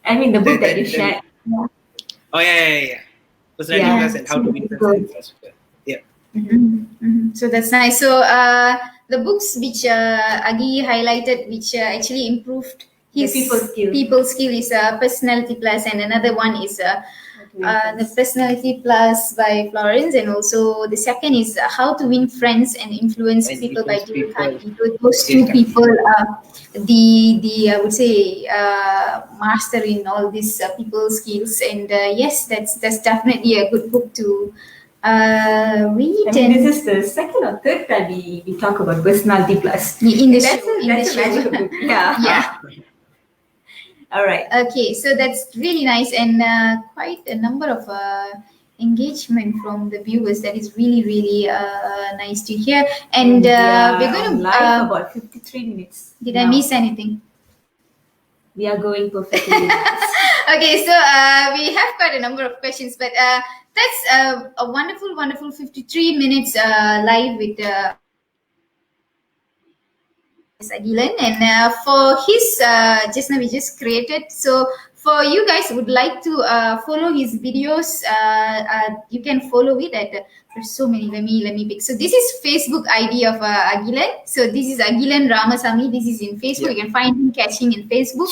I mean, the book that you shared. Oh yeah. Personality class and how to win friends. Yeah. So that's nice. So the books which Agi highlighted, which actually improved his people skill, is Personality Plus, and another one is the Personality Plus by Florence, and also the second is How to Win Friends and Influence People by Dale Carnegie. Those two people are the I would say master in all these people skills, and yes, that's definitely a good book to read. I mean, this is the second or third time we talk about Personality Plus. In the that's show. a magical book. Yeah. All right. Okay, so that's really nice, and quite a number of engagement from the viewers. That is really nice to hear. And we're going to live about 53 minutes. Did I miss anything? We are going perfectly. Okay, so we have quite a number of questions, but that's a wonderful 53 minutes live with Agilen, and for his just now we just created. So for you guys who would like to follow his videos, you can follow it at there's so many. Let me pick. So this is Facebook ID of Agilen. So this is Agilen Ramasamy. This is in Facebook. You can find him, catch him in Facebook.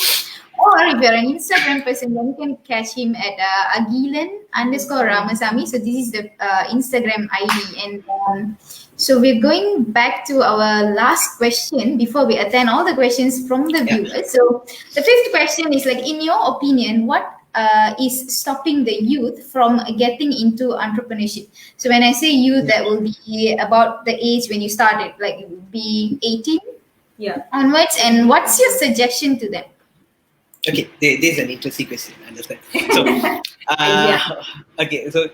Or if you're an Instagram person, then you can catch him at Agilen_Ramasamy. So this is the Instagram ID. And so we're going back to our last question before we attend all the questions from the viewers. So the fifth question is, like, in your opinion, what is stopping the youth from getting into entrepreneurship? So when I say youth, that will be about the age when you started, like it would be 18 onwards. And what's your suggestion to them? Okay, this is an interesting question. I understand. So, okay, so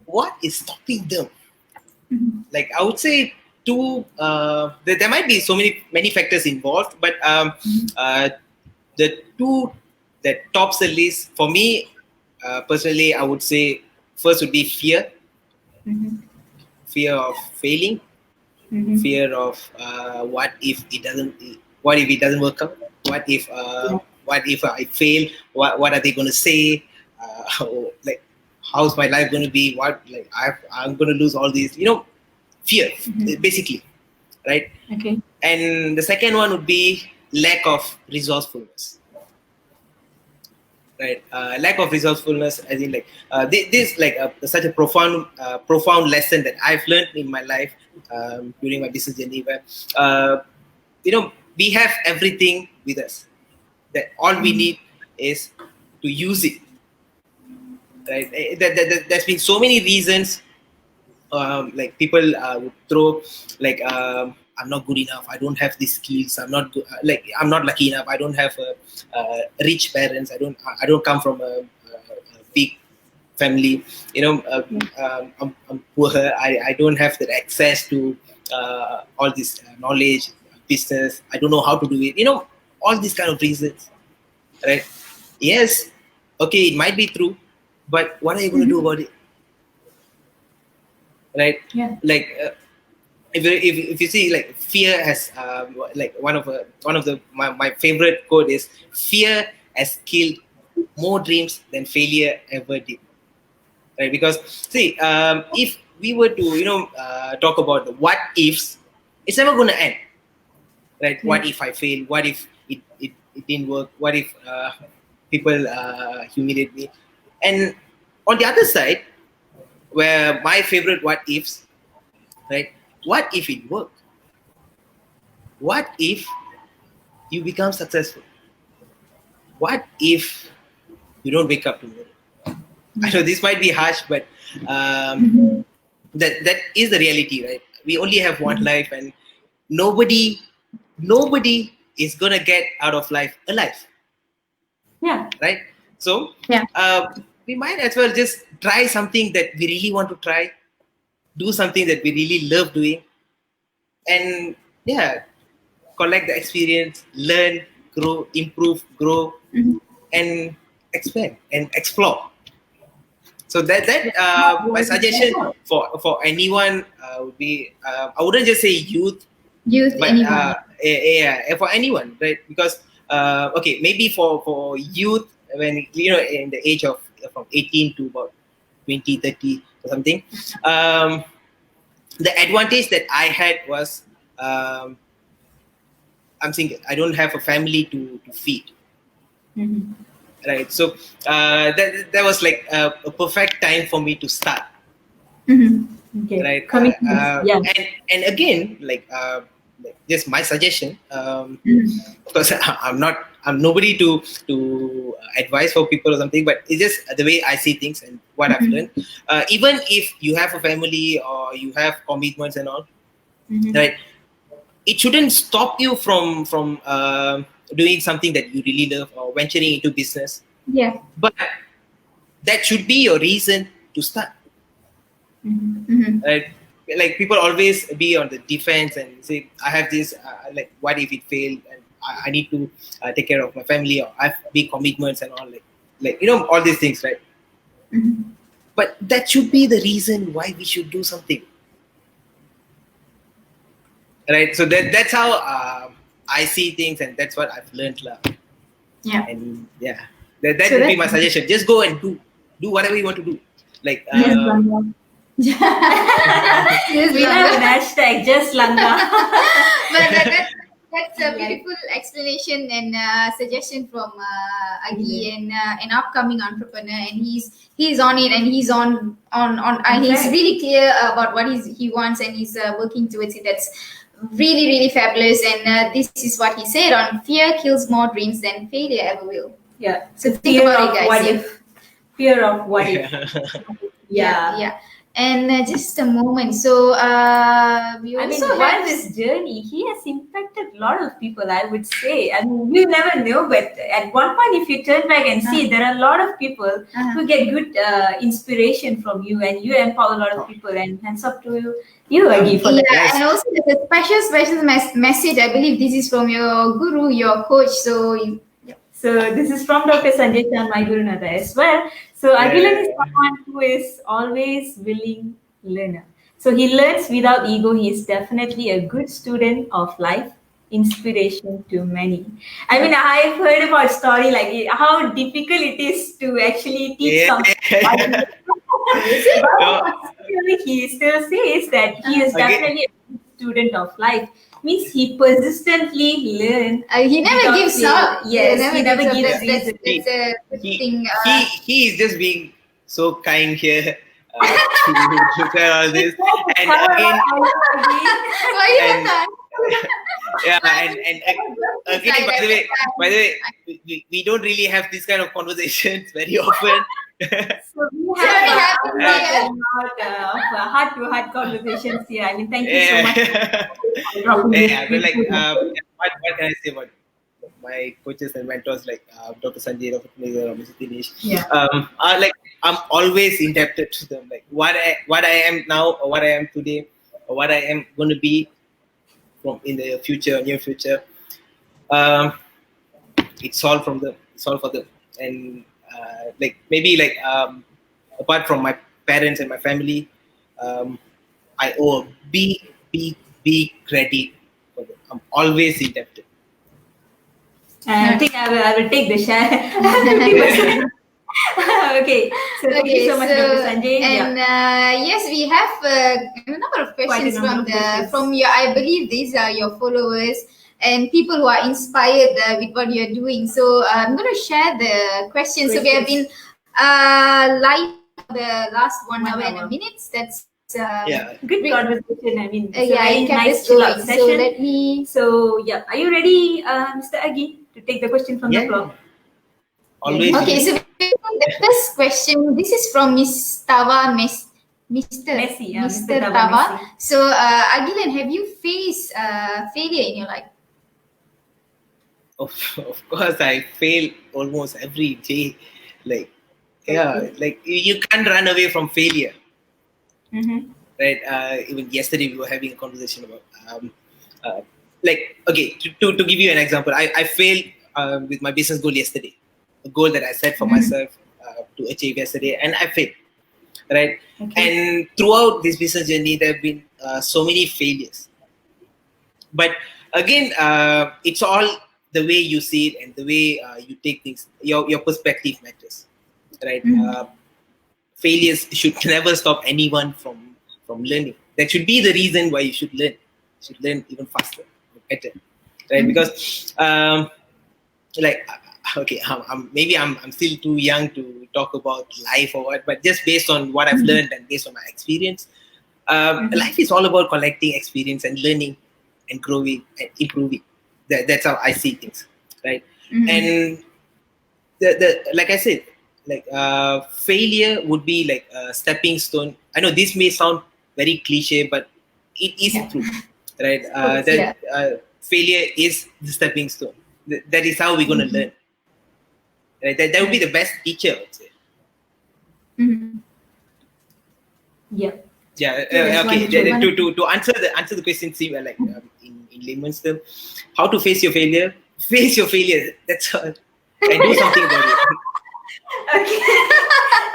what is stopping them? Like, I would say there might be many factors involved, but the two that tops the list for me, personally, I would say first would be fear. Fear of failing, fear of what if it doesn't work out, what if I fail, what are they going to say, like how's my life going to be, I'm going to lose all these, fear, basically, right? Okay. And the second one would be lack of resourcefulness. right? Lack of resourcefulness, as in like this like such a profound lesson that I've learned in my life during my business journey, where we have everything with us. That all we need is to use it, right? There's been so many reasons, like people would throw like I'm not good enough, I don't have these skills, I'm not good, like I'm not lucky enough, I don't have rich parents, I don't come from a big family, I'm poor, I don't have the access to all this knowledge, business, I don't know how to do it, all these kind of reasons, right? Yes, okay, it might be true, but what are you going to do about it, right? Yeah. Like if you see, like, fear has like one of my favorite quote is, fear has killed more dreams than failure ever did, right? Because see, if we were to talk about the what ifs, it's never going to end, right? Yeah. What if I fail? What if it didn't work? What if people humiliate me? And on the other side, where my favorite what ifs, right? What if it worked? What if you become successful? What if you don't wake up tomorrow? I know this might be harsh, but that is the reality, right? We only have one life, and nobody is gonna get out of life alive. Yeah. Right? So Yeah. we might as well just try something that we really want to try, do something that we really love doing, and collect the experience, learn, grow, improve, grow, and expand and explore. So that my suggestion for anyone would be, I wouldn't just say youth, Youth, but anyone. for anyone, right? Because okay, maybe for youth, when in the age of from 18 to about 20, 30 or something, the advantage that I had was, I'm single, I don't have a family to feed, right? So that was like a perfect time for me to start, Okay. right? Commitments. Yeah. And again, like just my suggestion, because I'm nobody to advise for people or something, but it's just the way I see things and what I've learned. Even if you have a family or you have commitments and all, right, it shouldn't stop you from doing something that you really love or venturing into business. Yeah. But that should be your reason to start. Right? Like, people always be on the defense and say, I have this, like, what if it failed, and I need to take care of my family, or I have big commitments and all, like all these things, right? But that should be the reason why we should do something, right? So that's how I see things, and that's what I've learned, Yeah. and that So would be my suggestion. Just go and do whatever you want to do, like Yes, We have an hashtag, just Langa. but that's a beautiful explanation and suggestion from Agilen, an upcoming entrepreneur, and he's on it, and he's on he's really clear about what he wants, and he's working towards it. That's really fabulous, and this is what he said on: fear kills more dreams than failure ever will. Yeah. So think about it, guys. What if? Fear of what if. Yeah. And just a moment. So we also while have this journey, he has impacted a lot of people, I would say. I mean, you never know, but at one point, if you turn back and see, there are a lot of people who get good inspiration from you, and you empower a lot of people. And hands up to you, Agi, for that. Yeah, and also there's a special message. I believe this is from your guru, your coach. So So this is from Dr. Sanjay Chan, my Gurunatha as well. So Agilen is someone who is always willing learner. So he learns without ego. He is definitely a good student of life, inspiration to many. I mean, I've heard about story like how difficult it is to actually teach something. But he still says that he is definitely a good student of life. means he persistently learned. He never without gives fail. up. Yes, he never up. gives That's reason. a good thing. He is just being so kind here to share all this. And again, Why you and- that? yeah, and again, by the way, we don't really have this kind of conversations very often. So we Very have happy a here. lot of heart-to-heart conversations here. I mean, thank you so much. Yeah, but like, what can I say about my coaches and mentors like Dr. Sanjay, Dr. Mr. Dinesh? Yeah. I'm always indebted to them. Like what I am now, or what I am today, or what I am going to be from in the future, near future. It's all from them. It's all for them. And like maybe like apart from my parents and my family, I owe a big credit for them. I'm always indebted. I think I will take the share. 50%. Okay, so thank you so much, Dr. Sanjay. And yes, we have a number of questions from your. I believe these are your followers and people who are inspired with what you're doing. So I'm going to share the questions. So we have been live the last 1 hour and a minute. That's good conversation. I mean, it's a yeah, very it kept nice us chill going. out So session. let me. So yeah, are you ready, Mr. Agi, to take the question from the floor? Always. Okay, so the first question. This is from Miss Tava, Mr. Messi, yeah, Mr. Mr. Tava. Messi. So Agilen, have you faced failure in your life? Of course, I fail almost every day. Like, yeah, like you can't run away from failure. Mm-hmm. Right? Even yesterday we were having a conversation about, like, okay, to give you an example, I failed with my business goal yesterday, a goal that I set for myself to achieve yesterday, and I failed. Right? Okay. And throughout this business journey, there have been so many failures. But again, it's all the way you see it and the way you take things. Your perspective matters, right? Failures should never stop anyone from learning. That should be the reason why you should learn. You should learn even faster, better, right? Because, like, okay, maybe I'm still too young to talk about life or what, but just based on what I've learned and based on my experience, life is all about collecting experience and learning and growing and improving. That's how I see things, right? And the like I said, like failure would be like a stepping stone. I know this may sound very cliche, but it is true, right? Failure is the stepping stone. That is how we're going to learn. Right? That would be the best teacher, I would say. Yeah. Yeah. Okay. To answer the question, see, like in layman's term, how to face your failure? Face your failure. That's all. And do something about it. Okay.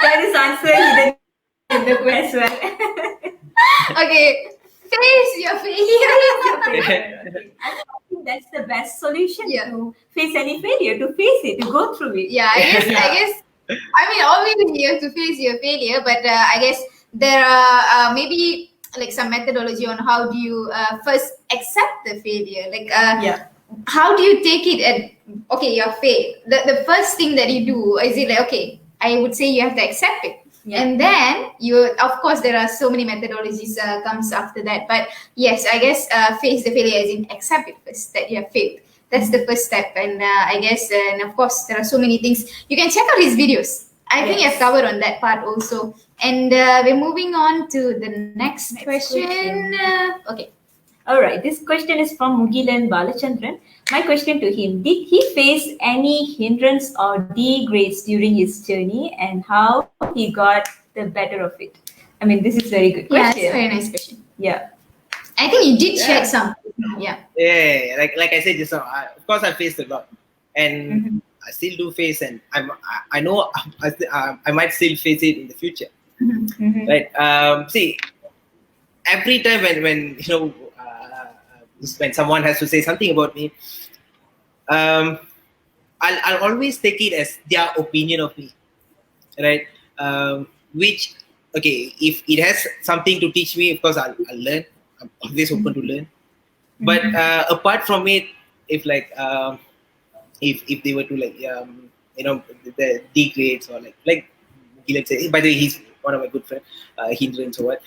That is answer hidden in the question. Okay, face your failure. Okay. I think that's the best solution Yeah. to face any failure, to face it, to go through it. Yeah, I guess. I mean, obviously you have to face your failure, but I guess there are maybe like some methodology on how do you first accept the failure. Like, how do you take it at okay, you're failed. The first thing that you do is it like okay, I would say you have to accept it. Yeah. And then you, of course, there are so many methodologies comes after that. But yes, I guess face the failure as in accept it first that you have failed. That's the first step. And I guess, and of course, there are so many things. You can check out his videos. I think I've covered on that part also. And we're moving on to the next question. Okay. All right. This question is from Agilen Balachandran. My question to him: did he face any hindrance or degrades during his journey, and how he got the better of it? I mean, this is very good Yeah, question. it's a very nice question. Yeah. I think you did share some. Yeah. Yeah, like I said just now, of course I faced a lot, and I still do face, and I know I might still face it in the future, right? See, every time when you know when someone has to say something about me, I'll always take it as their opinion of me, right? Which okay, if it has something to teach me, of course I'll learn. I'm always open to learn. But apart from it, if like if they were to like the D grades or like let's say, by the way, he's one of my good friends, hindrance or what,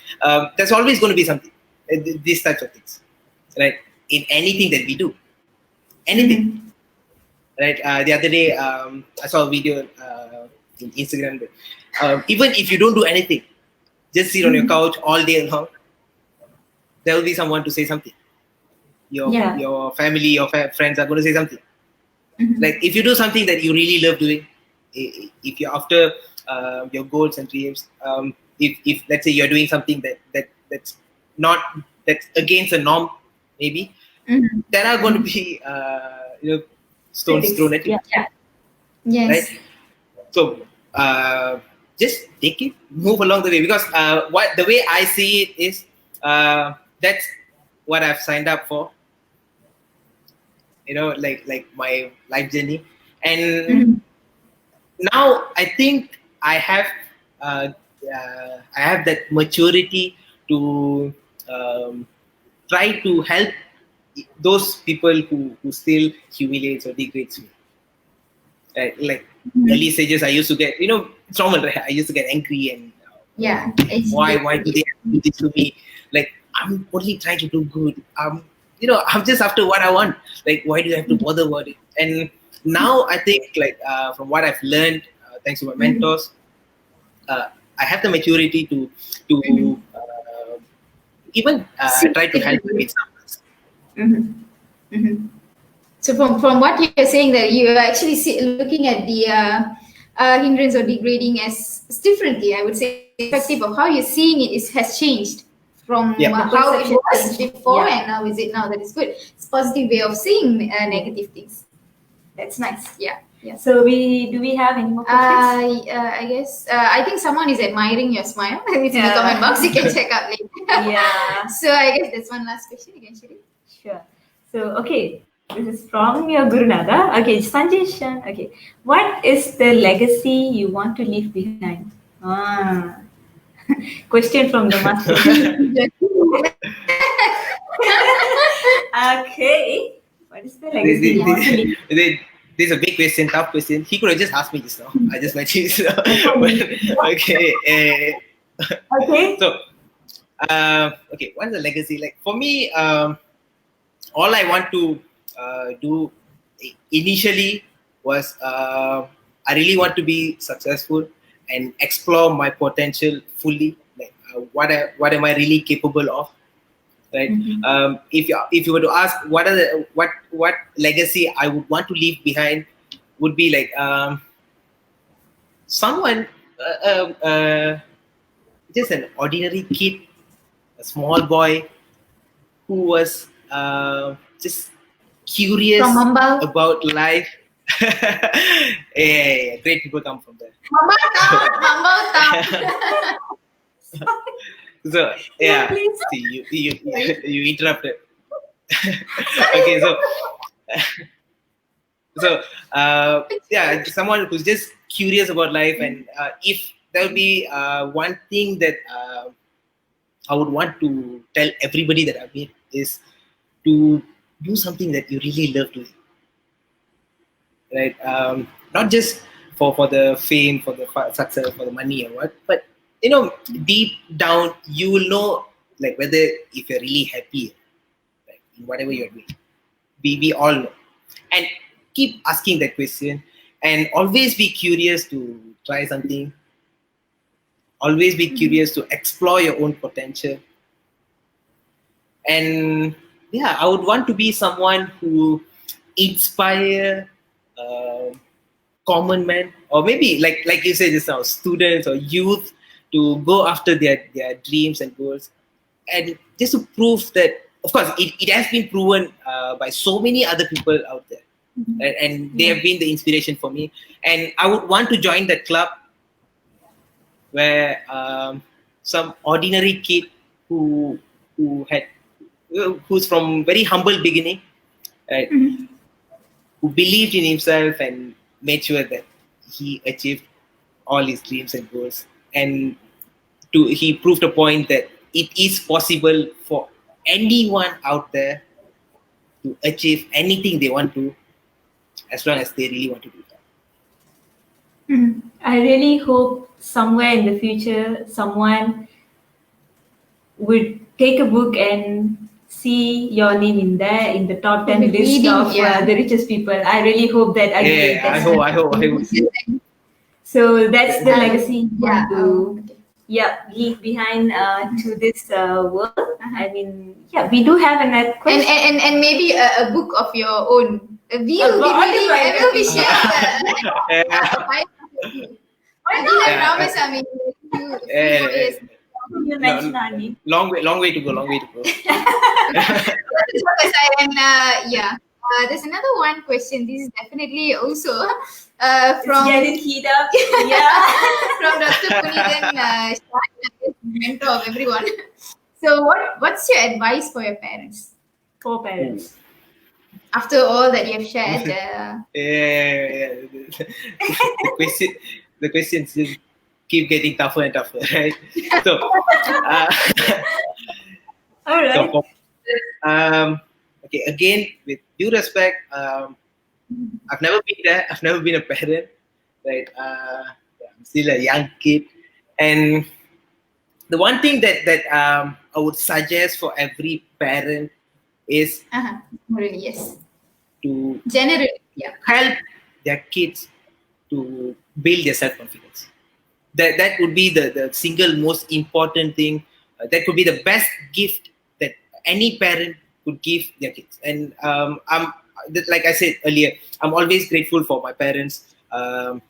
there's always going to be something, these types of things, right? In anything that we do, anything. Right. The other day, I saw a video in Instagram that even if you don't do anything, just sit on your couch all day long, there will be someone to say something. Your family, your friends are going to say something. Like if you do something that you really love doing, if you're after your goals and dreams, if let's say you're doing something that's against the norm, maybe there are going to be stones thrown at you. Yes. Right? So just take it, move along the way, because the way I see it is that's what I've signed up for. Like my life journey, and now I think I have that maturity to try to help those people who still humiliates or degrades me. Like early stages, I used to get, it's normal, right? I used to get angry and why do they have to do this to me? Like, I'm only trying to do good. I'm just after what I want. Like, why do you have to bother about it? And now I think, like, from what I've learned, thanks to my mentors, I have the maturity to even try to help with some. So from what you're saying, that you're actually looking at the hindrance or degrading as differently, I would say, perspective of how you're seeing it has changed from how it was before and now is it now that it's good. It's a positive way of seeing negative things. That's nice. Yeah. So do we have any more questions? I guess I think someone is admiring your smile. It's in the comment box. You can check out later. So I guess that's one last question. You can share it. Sure. So okay, this is from your Gurunada. Okay, Sanjay Shan. Okay, what is the legacy you want to leave behind? Question from the master. Okay, what is the legacy you want to leave? This is a big question, tough question. He could have just asked me just now. I just met you. Okay. Okay. So, okay, what is the legacy? Like for me, all I want to do initially was I really want to be successful and explore my potential fully. Like what am I really capable of? Right. If you were to ask what legacy I would want to leave behind, would be like someone just an ordinary kid, a small boy who was just curious about life. Yeah, great people come from there. So yeah, see, you interrupted. Okay, so yeah, someone who's just curious about life, and if there will be one thing that I would want to tell everybody that I've met is to do something that you really love doing, right? Not just for the fame, for the success, for the money or what, but deep down you will know, like, whether if you're really happy, like, in whatever you're doing. We all know, and keep asking that question, and always be curious to try something. Always be curious to explore your own potential. And yeah, I would want to be someone who inspire common men, or maybe like you said just now, students or youth, to go after their dreams and goals, and just to prove that, of course, it has been proven by so many other people out there, and they have been the inspiration for me. And I would want to join that club where some ordinary kid who's from very humble beginning, right, who believed in himself and made sure that he achieved all his dreams and goals, and he proved a point that it is possible for anyone out there to achieve anything they want to, as long as they really want to do that. I really hope somewhere in the future someone would take a book and see your name in there in the top 10 list Reading, of the richest people. I really hope that. I hope. So that's the legacy we yeah. want to leave behind to this world. I mean, we do have another question. And maybe a book of your own. We'll be sharing Agilen Ramasamy. You mentioned Ani. Long way to go. And there's another one question. This is definitely also from Getting heat up. from Dr. Punithan, mentor of everyone. So what's your advice for your parents? For parents. After all that you have shared. The questions just keep getting tougher and tougher, right? So, all right. So, okay, again, with due respect, I've never been there. I've never been a parent, right? I'm still a young kid, and the one thing that I would suggest for every parent is Really, yes. to Generally, help their kids to build their self-confidence. That would be the single most important thing. That could be the best gift that any parent could give their kids. And I'm, like I said earlier, I'm always grateful for my parents, for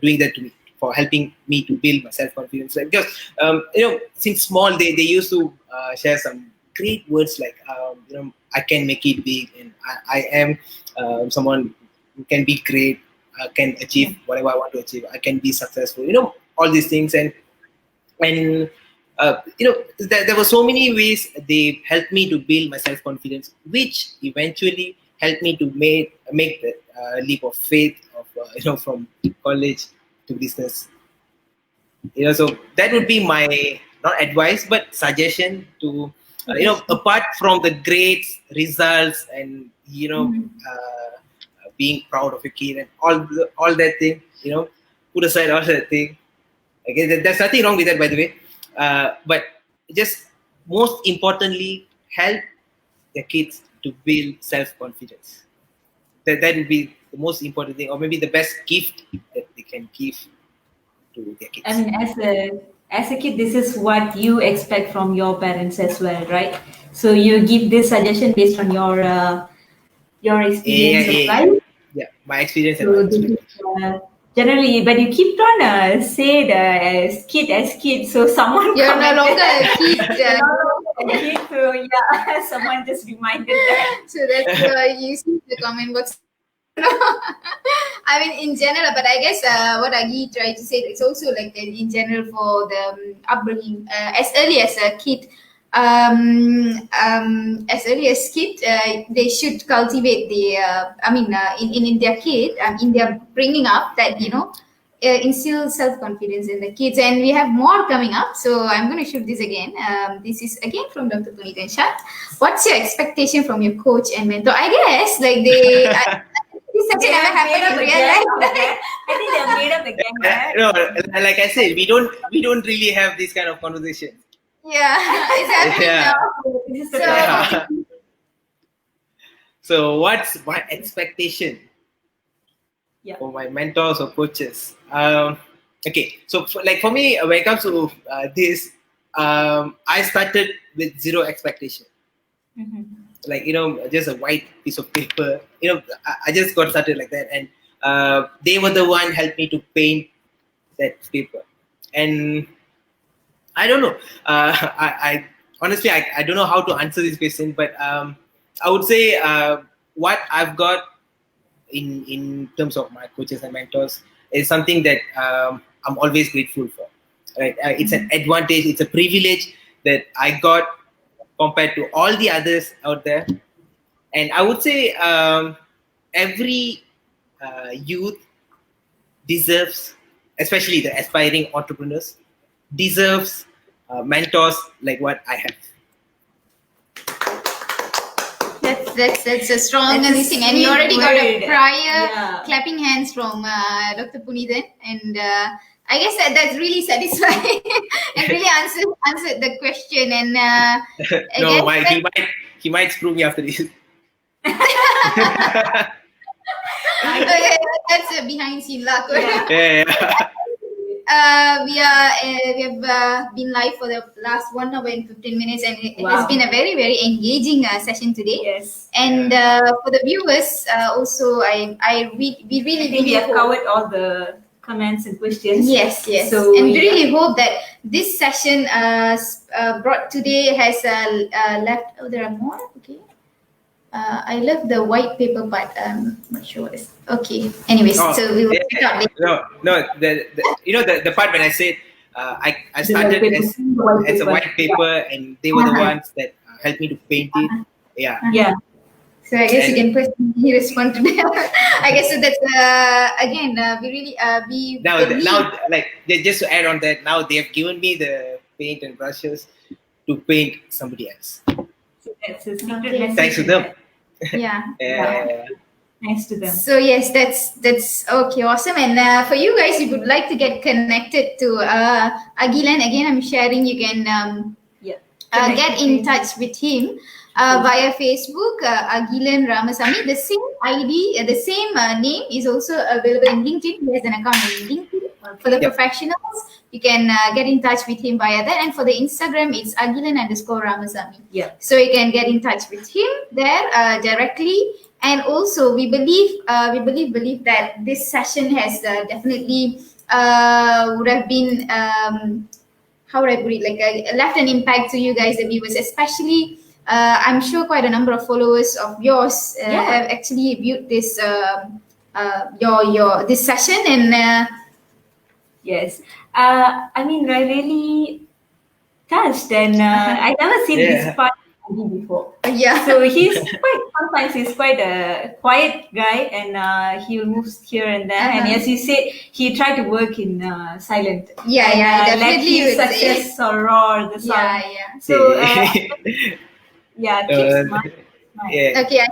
doing that to me, for helping me to build my self-confidence. Like, because since small they used to share some great words like I can make it big, and I am someone who can be great, can achieve whatever I want to achieve. I can be successful. All these things, and there were so many ways they helped me to build my self-confidence, which eventually helped me to make the leap of faith of from college to business. So that would be my not advice but suggestion to apart from the grades, results, and being proud of your kid and all that thing, put aside all that thing. Okay, there's nothing wrong with that, by the way. But just most importantly, help their kids to build self-confidence. That would be the most important thing, or maybe the best gift that they can give to their kids. I mean, as a kid, this is what you expect from your parents as well, right? So you give this suggestion based on your experience of life. Yeah, my experience and So my perspective. Generally, but you keep on say as kid, so someone you're no longer a kid. So someone just reminded that. So that's you see the comment box. I mean, in general, but I guess what Agi tried to say, it's also like in general for the upbringing. As early as a kid, they should cultivate the. In their kid, in their bringing up, that instill self-confidence in the kids. And we have more coming up, so I'm going to shoot this again. This is again from Dr. Punithan. What's your expectation from your coach and mentor? I guess like they. This actually never happened in real life. I think they're made up again. Right? No, like I said, we don't really have this kind of conversation. Yeah, it's happening now. So what's my expectation for my mentors or coaches? Okay, so for me, when it comes to this, I started with zero expectation. Mm-hmm. Like just a white piece of paper. I just got started like that, and they were the one helped me to paint that paper. And I don't know. I honestly I don't know how to answer this question, but I would say what I've got in terms of my coaches and mentors is something that I'm always grateful for. Right? It's an advantage. It's a privilege that I got compared to all the others out there. And I would say every youth deserves, especially the aspiring entrepreneurs, deserves mentors like what I have. That's a strong That's a thing, and you sweet already got a word. prior Yeah. clapping hands from Dr. Punithan, and I guess that's really satisfying and really answered the question. And No, again, he might screw me after this. that's a behind scene lah. Yeah. We have been live for the last 1 hour and 15 minutes, and it has been a very, very engaging session today. Yes. And for the viewers, also, we really have hope. covered all the comments and questions. Yes. So And we really hope that this session brought today has left. Oh, there are more. Okay. I love the white paper part. Not sure what is. Okay. Anyways, so we will pick up later. No. The part when I said I started as a white paper, and they were the ones that helped me to paint it. Yeah. So I guess you can personally respond to them. I guess so. That's again. We really now like just to add on that, now they have given me the paint and brushes to paint somebody else. That's a secret message. Thanks to them. Yeah. Thanks to them. So yes, that's okay, awesome. And for you guys, if you would like to get connected to Agilen, again, I'm sharing. You can get in touch with him via Facebook, Agilen Ramasamy. The same ID, the same name is also available in LinkedIn. He has an account in LinkedIn. For the professionals, you can get in touch with him via that. And for the Instagram, it's Agilen_Ramasamy. Yeah. So you can get in touch with him there directly. And also, we believe that this session has definitely would have been how would I put it, like left an impact to you guys, the viewers, especially. I'm sure quite a number of followers of yours have actually viewed this your this session, and yes, I mean, I really touched, and I never seen this part of him before. Yeah. So sometimes he's quite a quiet guy, and he will move here and there. And as you said, he tried to work in silent. Definitely. Like his success or raw the song. Yeah. So keep smart. Okay.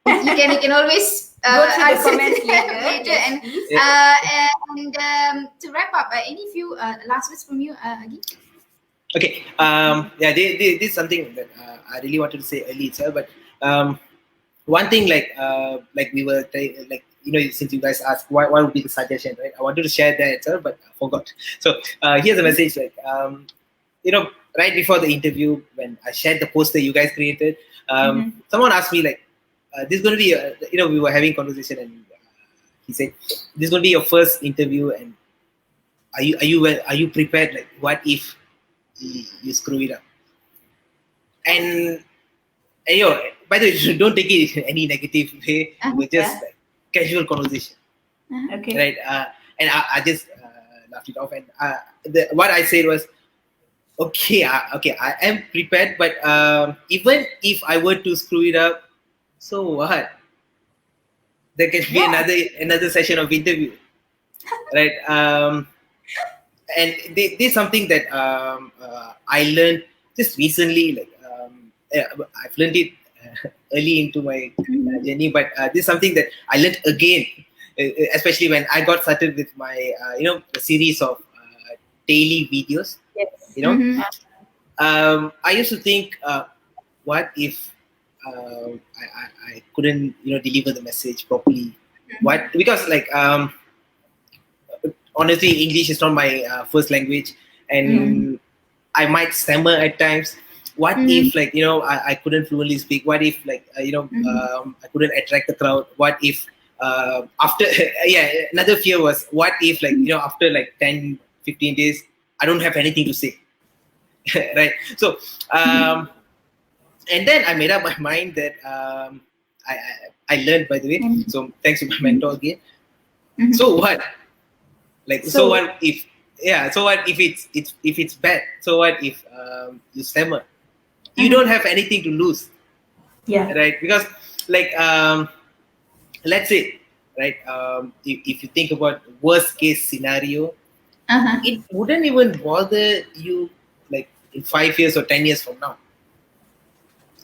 You can always go to the answer comments later. Yes, and to wrap up, any few last words from you, Agi? Okay. This is something that I really wanted to say early itself. But one thing, like we were since you guys asked what would be the suggestion, right? I wanted to share that itself, but I forgot. So here's a message. Right before the interview, when I shared the poster you guys created, someone asked me this is going to be we were having conversation, and he said this is going to be your first interview, and are you prepared? Like, what if you screw it up? And by the way, don't take it in any negative way. We're just casual conversation, Okay. right? And I just laughed it off, and what I said was, okay, I am prepared, but even if I were to screw it up, so what? There can be another session of interview, right? And this is something that I learned just recently. I've learned it early into my journey, but this is something that I learned again, especially when I got started with my a series of daily videos. Yes. I used to think, what if I couldn't deliver the message properly? What, because honestly, English is not my first language, and I might stammer at times. What if I couldn't fluently speak? What if I couldn't attract the crowd? What if after another fear was, what if after 10-15 days I don't have anything to say? Right? So and then I made up my mind that I learned, by the way. So thanks to my mentor again. So what? So what if it's bad? So what if you stammer? You don't have anything to lose. Yeah. Right? Because let's say, right, if you think about worst case scenario, it wouldn't even bother you in 5 years or 10 years from now.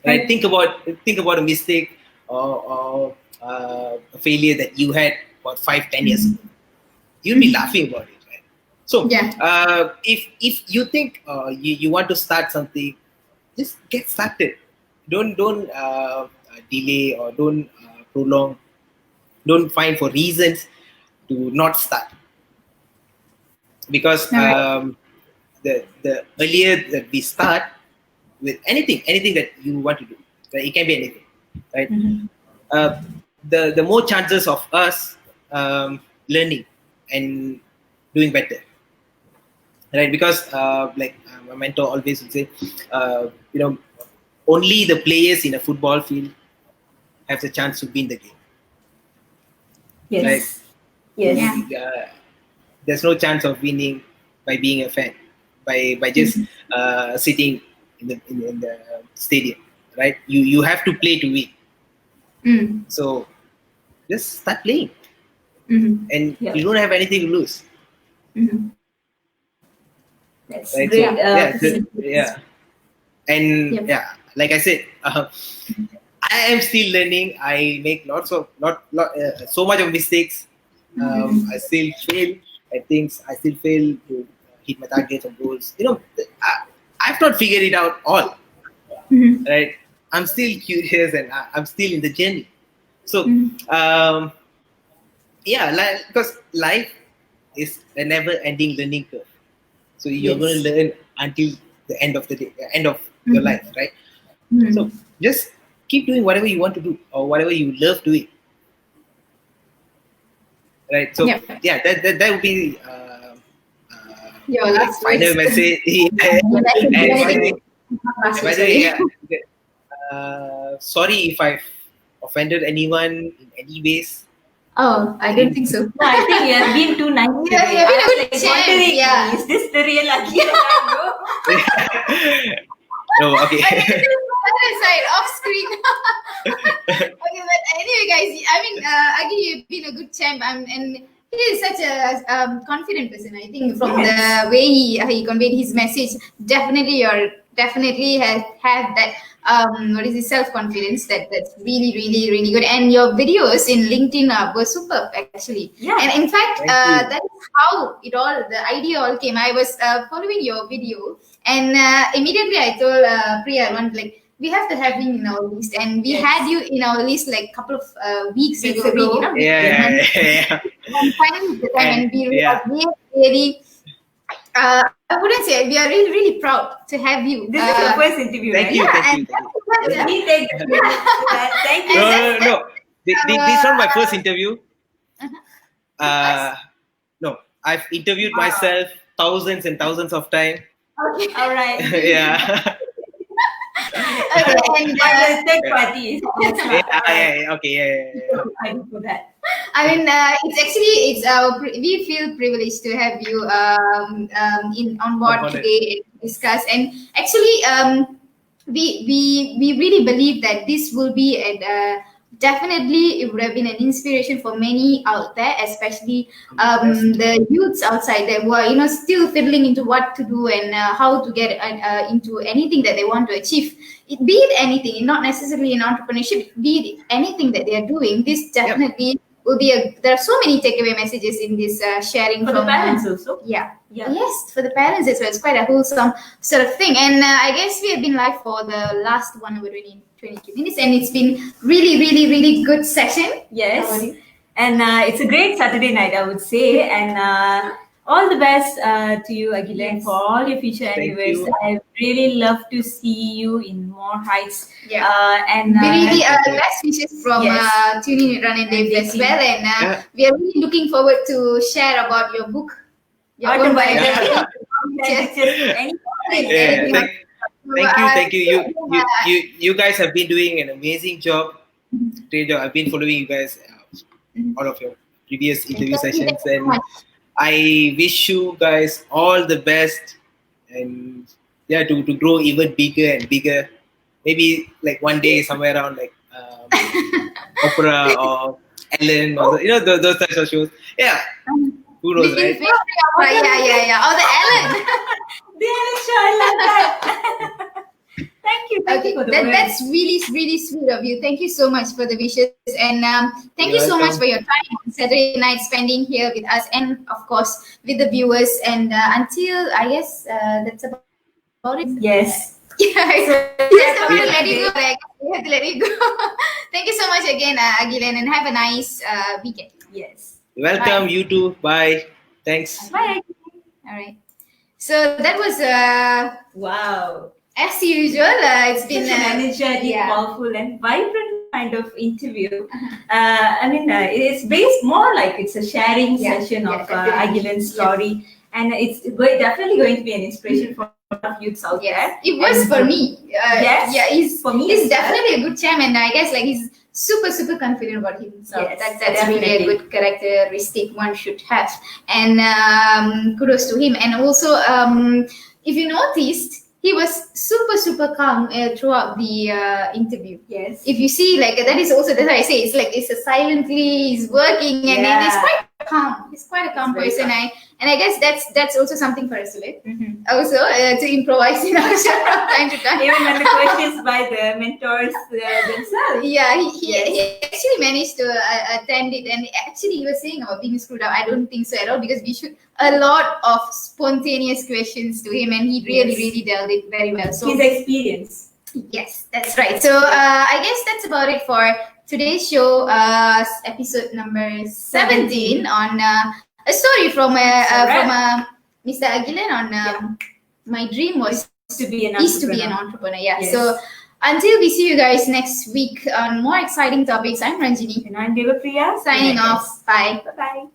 right? Think about a mistake or a failure that you had about 5-10 years ago. You'll be laughing about it, right? So if you think you want to start something, just get started. Don't delay or don't prolong. Don't find for reasons to not start, because the earlier that we start with anything that you want to do, right? It can be anything, right? The more chances of us learning and doing better, right? Because like my mentor always would say, only the players in a football field have the chance to win the game. Yes. Right? Yes. There's no chance of winning by being a fan, by just sitting in the stadium, right? You have to play to win. So just start playing, and you don't have anything to lose. That's Right? great. So, and like I said, I am still learning. I make so much of mistakes. I still fail at things. I still fail to hit my targets and goals. I've not figured it out all. Right? I'm still curious and I'm still in the journey. So, because life is a never-ending learning curve. So you're going to learn until the end of the day, end of your life, right? So just keep doing whatever you want to do or whatever you love doing. Right. So that would be your last final message. Sorry if I've offended anyone in any ways. Oh, I don't think so. No, I think you have been too nice. Yeah, I was like wondering, yeah. is this the real Agilen? No, okay. Other side, off screen. Okay, but anyway, guys, I mean, Agi, you've been a good champ, and he is such a confident person. I think from the way he conveyed his message, definitely have that self-confidence that's really good. And your videos in LinkedIn were superb, actually. Yeah. And in fact, that is how the idea all came. I was following your video, and immediately I told Priya, we have to have him in our list, and we had you in our list like a couple of weeks ago. Yeah. And finally the time, and we are really I wouldn't say, we are really proud to have you. This is your first interview, Thank right? you. Let me take the credit for that. Thank you. No. This is not my first interview. No, I've interviewed myself thousands and thousands of times. Okay. All right. Yeah. Okay, and third party. Okay. Thank you for that. I mean, we feel privileged to have you on board today and discuss. And actually, we really believe that this will be definitely it would have been an inspiration for many out there, especially the youths outside there who are still fiddling into what to do and how to get into anything that they want to achieve. Be it anything, not necessarily in entrepreneurship, be it anything that they are doing. This definitely will be there are so many takeaway messages in this sharing for from the parents also. Yes, for the parents as well. It's quite a wholesome sort of thing. And I guess we have been live for the last 1 hour 22 minutes, and it's been really good session. Yes, and it's a great Saturday night, I would say, and all the best to you, Agilen, for all your future endeavors. I really love to see you in more heights. And really best wishes from Tuning with Ran and Dave as well, and we are really looking forward to share about your book. Thank you. You guys have been doing an amazing job. Great job. I've been following you guys, all of your previous interview sessions, and I wish you guys all the best, and to grow even bigger and bigger. Maybe like one day somewhere around like Opera or Ellen or those types of shows. Who knows, right? Yeah. Oh, the Ellen. The Ellen show, I love that. Thank you. Thank you for the words. That's really, really sweet of you. Thank you so much for the wishes, and thank you You're so much welcome. for your time on Saturday night spending here with us, and of course with the viewers. And until I guess that's about it. Yes. Yeah, So, we just have to yeah. let it go. Like, we have to let it go. Thank you so much again, Agilen, and have a nice weekend. Yes. Welcome, Bye. you too. Bye. Thanks. Bye. All right. So that was Wow. as usual. It's been Such an energetic, yeah. powerful, and vibrant kind of interview. It's based more like it's a sharing session of Agilen's story, and it's definitely going to be an inspiration for a lot of youths out there. It was for me. Yes. Yeah, For me he's as well. definitely a good champ, and I guess like he's super confident about himself. Yes, That's really a definitely. good characteristic one should have. And kudos to him. And also, if you noticed, he was super calm throughout the interview. Yes. If you see, like that is also that's why I say it's like it's a silently he's working, and then he's quite calm. He's quite a calm person. I guess that's also something for us to learn. Mm-hmm. Also to improvise in our show from time to time. Even when the questions by the mentors themselves. Yeah, he actually managed to attend it, and actually he was saying about being screwed up. I don't think so at all, because we shoot a lot of spontaneous questions to him, and he really dealt it very well. So his experience. yes, that's right. So I guess that's about it for today's show, episode number 17 on a story from Mr. Agilen on my dream was To be an is to be an entrepreneur. Yeah. So until we see you guys next week on more exciting topics, I'm Ranjini. And I'm Devapriya. Signing off. Bye. Bye-bye.